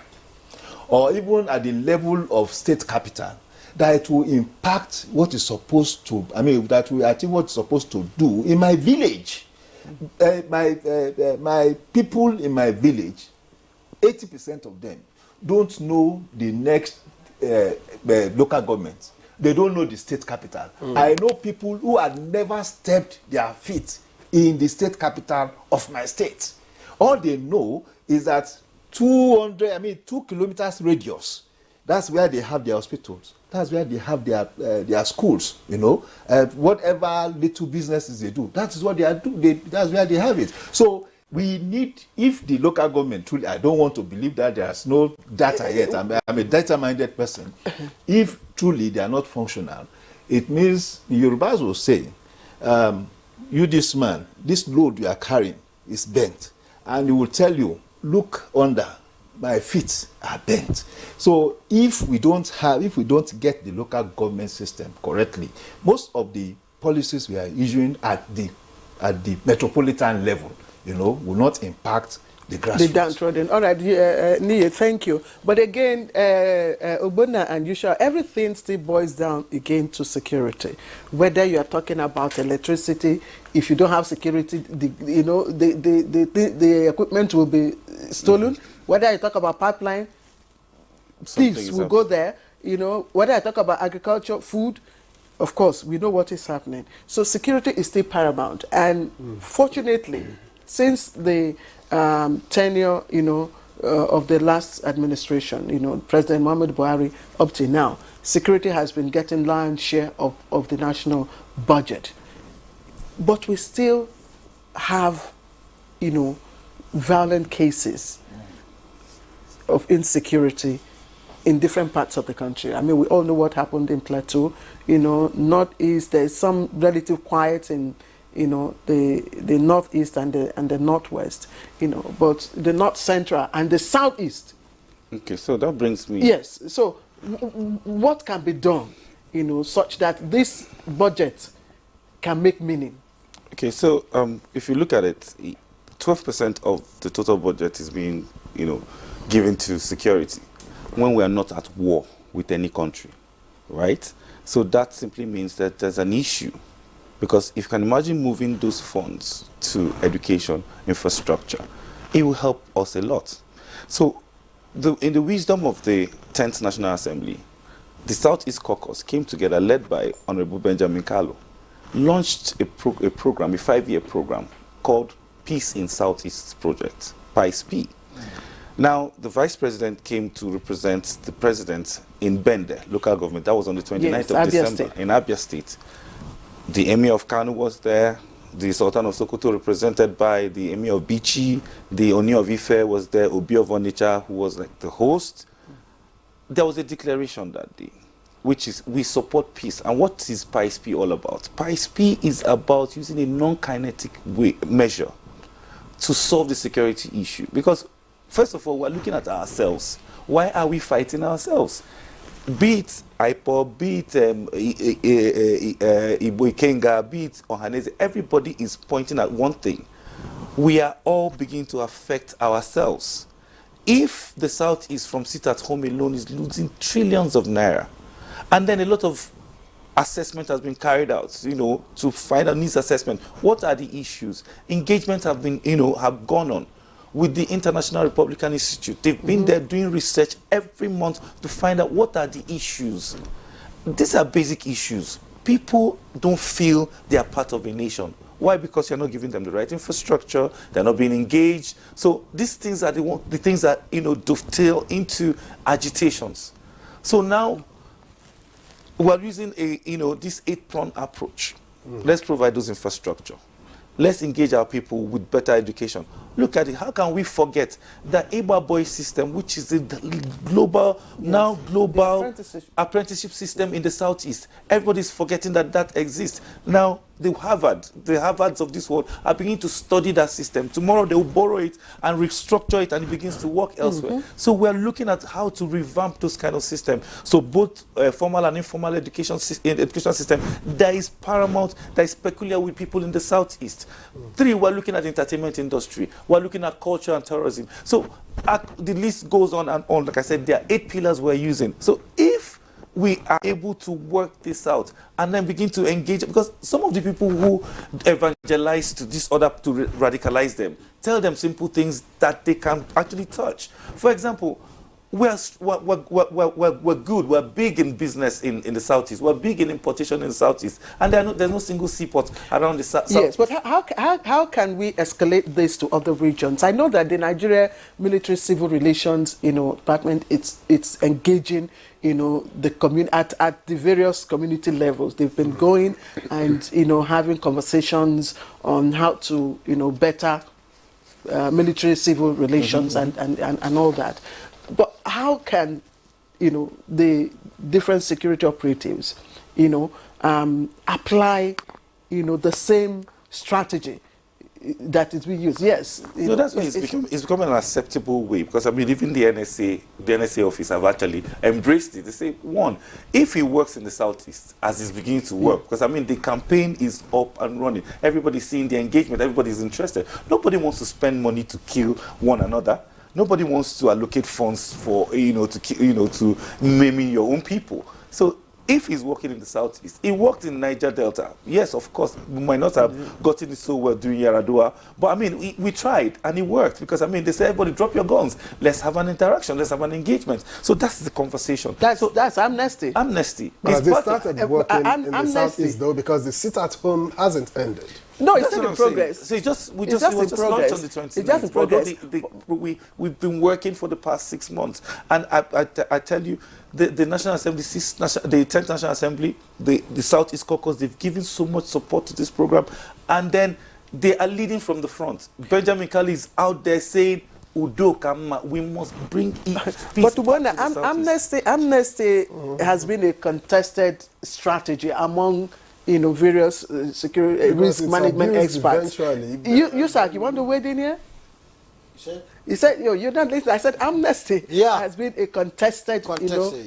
or even at the level of state capital that it will impact what is supposed to, that will achieve what is supposed to do in my village. My people in my village, 80% of them don't know the next local government. They don't know the state capital. I know people who had never stepped their feet in the state capital of my state. All they know is that 2 kilometers radius, that's where they have their hospitals. That's where they have their schools, whatever little businesses they do. That's what they do. That's where they have it. So we need, if the local government truly, I don't want to believe that there's no data yet. I'm a data-minded person. If truly they are not functional, it means the Yorubas will say, you this man, this load you are carrying is bent. And he will tell you, look under, my feet are bent. So if we don't get the local government system correctly, most of the policies we are issuing at the metropolitan level, will not impact the grassroots. The downtrodden. All right, Nia, thank you. But again, Ogbonna and Yusha, everything still boils down again to security. Whether you are talking about electricity, if you don't have security, the equipment will be stolen. whether I talk about pipeline, thieves will go there. You know, whether I talk about agriculture, food, of course, we know what is happening. So security is still paramount. And fortunately, since the tenure, you know, of the last administration, you know, President Muhammad Buhari, up to now, security has been getting lion's share of the national budget. But we still have, you know, violent cases of insecurity in different parts of the country. I mean, we all know what happened in Plateau. You know, Northeast, there's some relative quiet in, you know, the Northeast and the Northwest, you know, but the North Central and the Southeast. Okay, so that brings me... Yes, so what can be done, you know, such that this budget can make meaning? Okay, so if you look at it, 12% of the total budget is being, you know, given to security when we are not at war with any country, right? So that simply means that there's an issue, because if you can imagine moving those funds to education, infrastructure, it will help us a lot. So in the wisdom of the 10th National Assembly, the Southeast Caucus came together, led by Honorable Benjamin Kalu, launched a program, a 5-year program called Peace in Southeast Project, PICE-P. Now, the Vice President came to represent the President in Bende, local government. That was on the 29th of December in Abia State. The Emir of Kano was there. The Sultan of Sokoto, represented by the Emir of Bichi. The Oni of Ife was there. Obi of Onitsha, who was like the host. There was a declaration that day, which is we support peace. And what is PICE-P all about? PICE-P is about using a non-kinetic measure to solve the security issue. Because first of all, we're looking at ourselves. Why are we fighting ourselves? Be it IPOB, be it Igbo Ikenga, be it Ohanese, everybody is pointing at one thing. We are all beginning to affect ourselves. If the Southeast, from sit at home alone, is losing trillions of naira, and then a lot of assessment has been carried out, you know, to find a needs assessment. What are the issues? Engagements have been, you know, have gone on with the International Republican Institute. They've been there doing research every month to find out what are the issues. These are basic issues. People don't feel they are part of a nation. Why? Because you're not giving them the right infrastructure, they're not being engaged. So these things are the things that, you know, dovetail into agitations. So now we're using a, you know, this 8-pronged approach. Let's provide those infrastructure. Let's engage our people with better education. Look at it. How can we forget the Aba Boy system, which is a global, now global apprenticeship system in the Southeast? Everybody's forgetting that that exists. Now, the Harvards of this world are beginning to study that system. Tomorrow they will borrow it and restructure it, and it begins to work elsewhere. So we're looking at how to revamp those kind of systems. So both formal and informal education system that is paramount, that is peculiar with people in the Southeast. 3, we're looking at the entertainment industry. We're looking at culture and tourism. So the list goes on and on. Like I said, there are 8 pillars we're using. So if we are able to work this out and then begin to engage, because some of the people who evangelize to this other, to radicalize them, tell them simple things that they can actually touch. For example, we're good. We're big in business in the Southeast. We're big in importation in the Southeast. And there's no single seaport around the South. Yes, but how can we escalate this to other regions? I know that the Nigeria Military Civil Relations, you know, department, it's engaging, you know, the at the various community levels. They've been going and, you know, having conversations on how to, you know, better military civil relations and all that. But how can, you know, the different security operatives, you know, apply, you know, the same strategy that is being used? Yes. No, that's why it's becoming an acceptable way, because I mean, even the NSA office have actually embraced it. They say, one, if it works in the Southeast as it's beginning to work, because I mean, the campaign is up and running. Everybody's seeing the engagement. Everybody's interested. Nobody wants to spend money to kill one another. Nobody wants to allocate funds for, you know, to maiming your own people. So If he's working in the southeast, he worked in Niger Delta. Yes, of course, we might not have gotten it so well during Yaradua, but I mean, we tried and it worked because I mean, they said, everybody drop your guns. Let's have an interaction. Let's have an engagement. So that's the conversation. That's amnesty. Amnesty. But they started working in the southeast though, because the sit at home hasn't ended. No, it's still in progress. So it was It's just launched on the 29th. It's just in progress. We've been working for the past 6 months, and I tell you, the National Assembly, the 10th National Assembly, the Southeast Caucus, they've given so much support to this program, and then they are leading from the front. Benjamin Kali is out there saying, Udo Kama, we must bring peace. But amnesty has been a contested strategy among various security risk management experts. You sir, you want to wade in here? You said you're not listening. I said amnesty has been a contested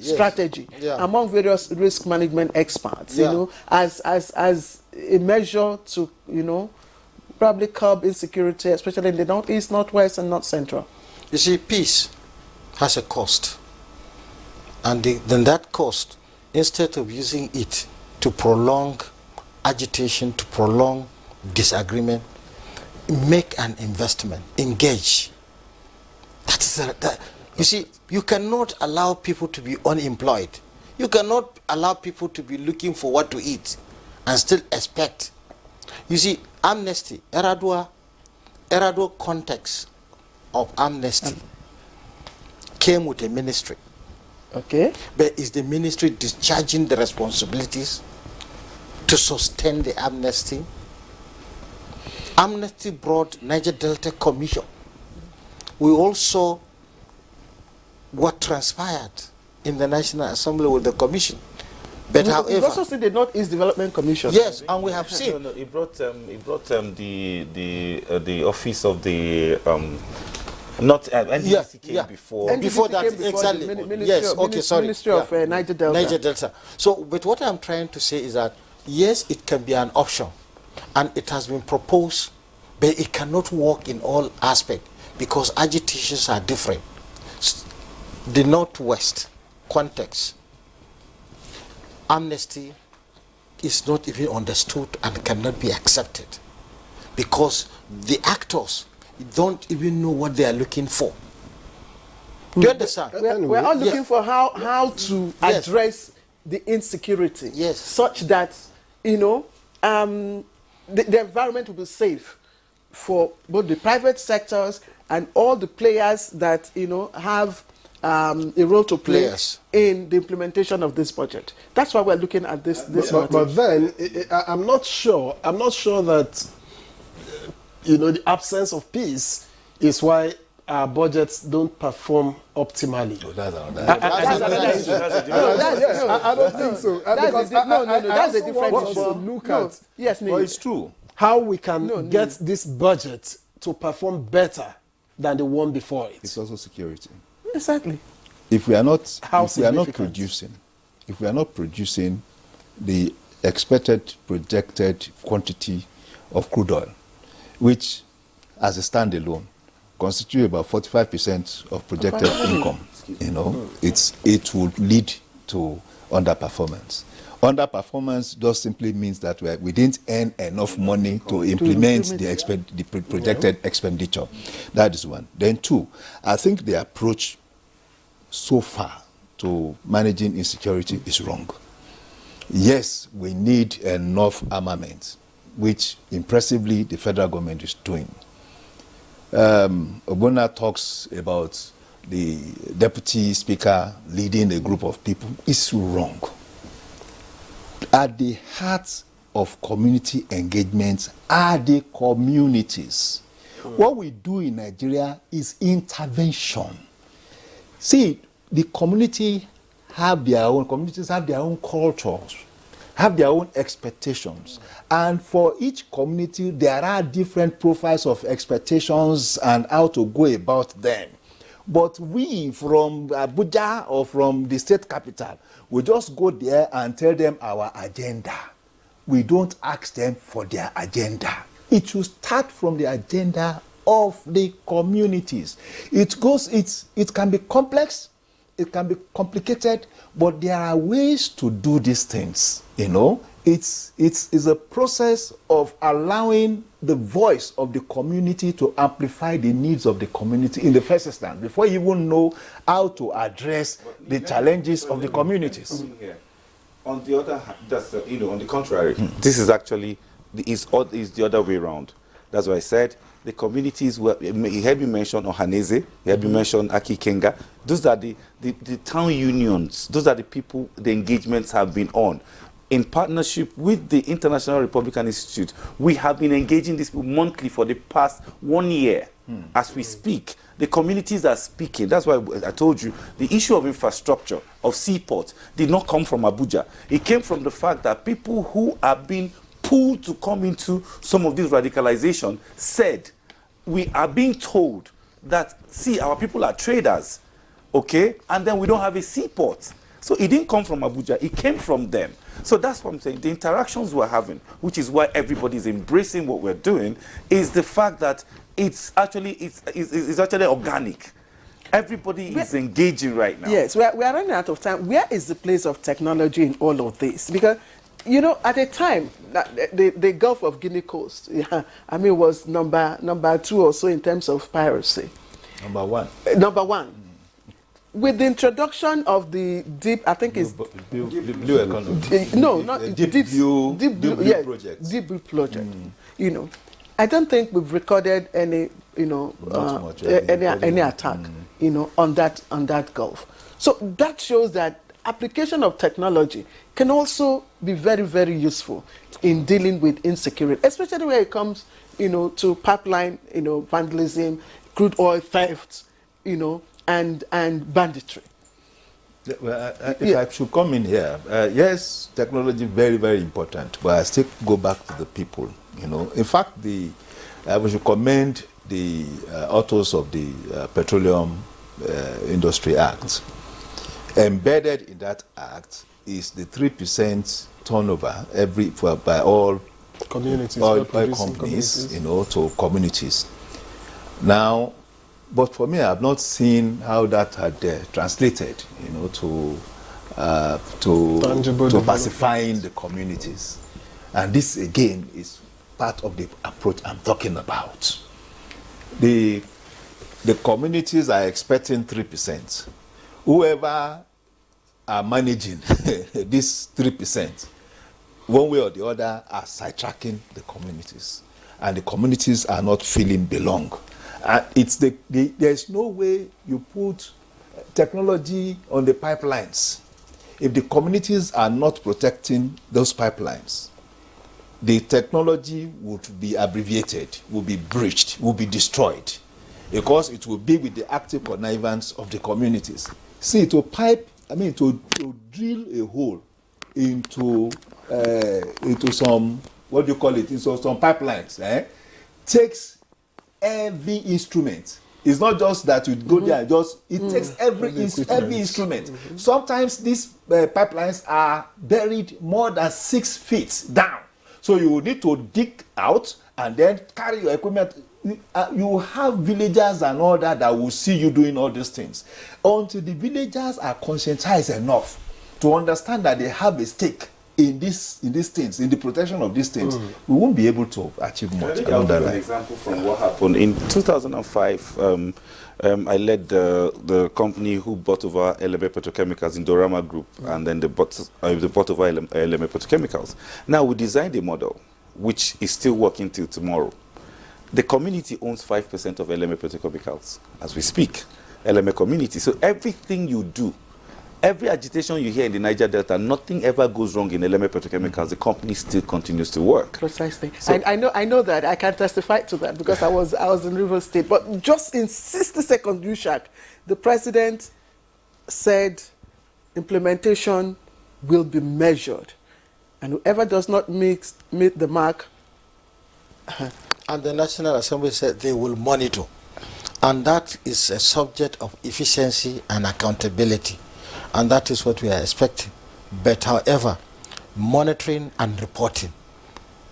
strategy among various risk management experts. As a measure to probably curb insecurity, especially in the northeast, northwest, and north central. You see, peace has a cost, and then that cost, instead of using it to prolong agitation, to prolong disagreement, make an investment, engage. You see, you cannot allow people to be unemployed. You cannot allow people to be looking for what to eat and still expect. You see, amnesty, Yaradua context of amnesty came with a ministry. Okay. But is the ministry discharging the responsibilities to sustain the amnesty? Amnesty brought Niger Delta Commission. We all saw what transpired in the National Assembly with the commission. But however, we've also seen the Northeast Development Commission. Yes, and we have seen. No, it brought the office of the not NDC came before. NDC before that, exactly. Ministry of Niger Delta. Niger Delta. So, but what I'm trying to say is that yes, it can be an option, and it has been proposed, but it cannot work in all aspects because agitations are different. The Northwest context, amnesty is not even understood and cannot be accepted because the actors don't even know what they are looking for. Do you understand? We're all looking for how to address the insecurity such that the environment will be safe for both the private sectors and all the players that have a role to play in the implementation of this budget. That's why we're looking at this. But then I'm not sure that the absence of peace is why our budgets don't perform optimally. I don't think so. That's a different issue. Look at. Yes, but it's true. How we can get this budget to perform better than the one before it. It's also security. Exactly. If we are not producing the expected projected quantity of crude oil, which as a standalone constitute about 45% of projected income, it would lead to underperformance. Underperformance just simply means that we didn't earn enough money to implement the projected expenditure. That is one. Then two, I think the approach so far to managing insecurity is wrong. Yes, we need enough armament, which impressively the federal government is doing. Obuna talks about the deputy speaker leading a group of people. It's wrong. At the heart of community engagement are the communities. What we do in Nigeria is intervention. See, the communities have their own cultures, have their own expectations. And for each community, there are different profiles of expectations and how to go about them. But we from Abuja or from the state capital, we just go there and tell them our agenda. We don't ask them for their agenda. It should start from the agenda of the communities. It can be complex, it can be complicated, but there are ways to do these things, you know. It's a process of allowing the voice of the community to amplify the needs of the community in the first instance, before you even know how to address the challenges of the communities. On the other hand, that's on the contrary, this is actually is the other way around. That's why I said the communities were. You heard me mention Ohaneze, you heard me mention Akikenga. Those are the town unions. Those are the people the engagements have been on. In partnership with the International Republican Institute, we have been engaging these people monthly for the past 1 year. As we speak, the communities are speaking. That's why I told you the issue of infrastructure, of seaport, did not come from Abuja. It came from the fact that people who are being pulled to come into some of this radicalization said, we are being told that, see, our people are traders, okay, and then we don't have a seaport. So it didn't come from Abuja, it came from them. So that's what I'm saying. The interactions we're having, which is why everybody's embracing what we're doing, is the fact that it's actually organic. Everybody is engaging right now. Yes, we are running out of time. Where is the place of technology in all of this? Because, you know, at a time, the Gulf of Guinea Coast, was number 2 or so in terms of piracy. Number 1. Number 1. With the introduction of the deep, I think it's blue economy. Deep Blue project. Deep Blue project. You know, I don't think we've recorded any, any attack, on that Gulf. So that shows that application of technology can also be very, very useful in dealing with insecurity, especially when it comes, to pipeline, vandalism, crude oil theft, and banditry. Well, if I should come in here, yes, technology very, very important, but I still go back to the people. In fact, we should commend the authors of the Petroleum Industry Act. Embedded in that act is the 3% turnover by all communities, oil companies, to communities. Now, but for me, I have not seen how that had translated, to pacifying the communities. And this, again, is part of the approach I'm talking about. The communities are expecting 3%. Whoever are managing this 3%, one way or the other, are sidetracking the communities. And the communities are not feeling belong. There's no way you put technology on the pipelines if the communities are not protecting those pipelines. The technology would be abbreviated, will be breached, will be destroyed, because it will be with the active connivance of the communities. See, to drill a hole into some, what do you call it, into some pipelines, takes every instrument. It's not just that you go there and it takes every instrument. Sometimes these pipelines are buried more than 6 feet down. So you need to dig out and then carry your equipment. You have villagers and all that will see you doing all these things. Until the villagers are conscientized enough to understand that they have a stake in these things, in the protection of these things, we won't be able to achieve much. I'll give an example from what happened. In 2005, I led the company who bought over LMA Petrochemicals in Dorama Group, and then they bought over LMA Petrochemicals. Now, we designed a model which is still working till tomorrow. The community owns 5% of LMA Petrochemicals as we speak, LMA community. So everything you do, every agitation you hear in the Niger Delta, nothing ever goes wrong in LMA Petrochemicals. The company still continues to work. Precisely. So, I know that. I can testify to that because I was in River State. But just in 60 seconds, Yushak, the president said implementation will be measured. And whoever does not meet the mark... And the National Assembly said they will monitor. And that is a subject of efficiency and accountability. And that is what we are expecting. But however, monitoring and reporting,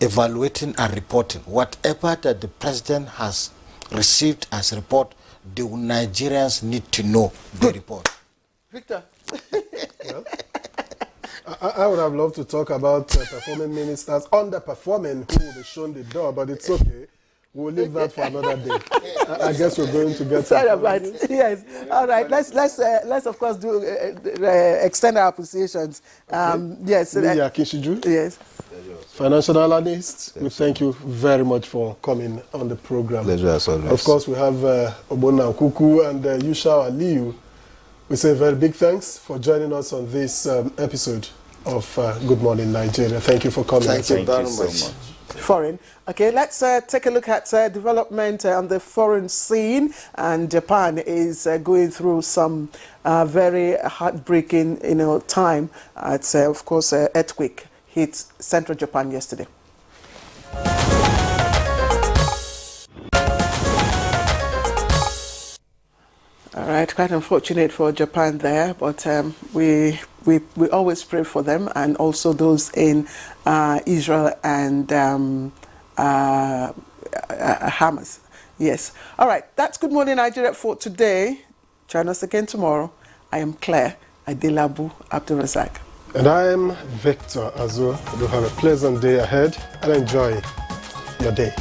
evaluating and reporting, whatever that the president has received as report, the Nigerians need to know the report. Victor. Well, I would have loved to talk about performing ministers underperforming who will be shown the door, but it's okay. We'll leave that for another day. I guess we're going to get. Sorry about it. Yes. All right. Let's of course do extend our appreciations. Yes. Lydia Kishiju. Yes. Financial analyst. We thank you very much for coming on the program. Pleasure as always. Of course, we have Obona Kuku and Yusha Aliyu. We say a very big thanks for joining us on this episode of Good Morning Nigeria. Thank you for coming. Thank you very so much. Foreign. Okay, let's take a look at development on the foreign scene. And Japan is going through some very heartbreaking, time. It's of course earthquake hit central Japan yesterday. All right, quite unfortunate for Japan there, but we always pray for them and also those in Israel and Hamas. Yes. All right, that's Good Morning Nigeria for today. Join us again tomorrow. I am Claire Adelabu Abdulrazak. And I am Victor Azur. Do have a pleasant day ahead and enjoy your day.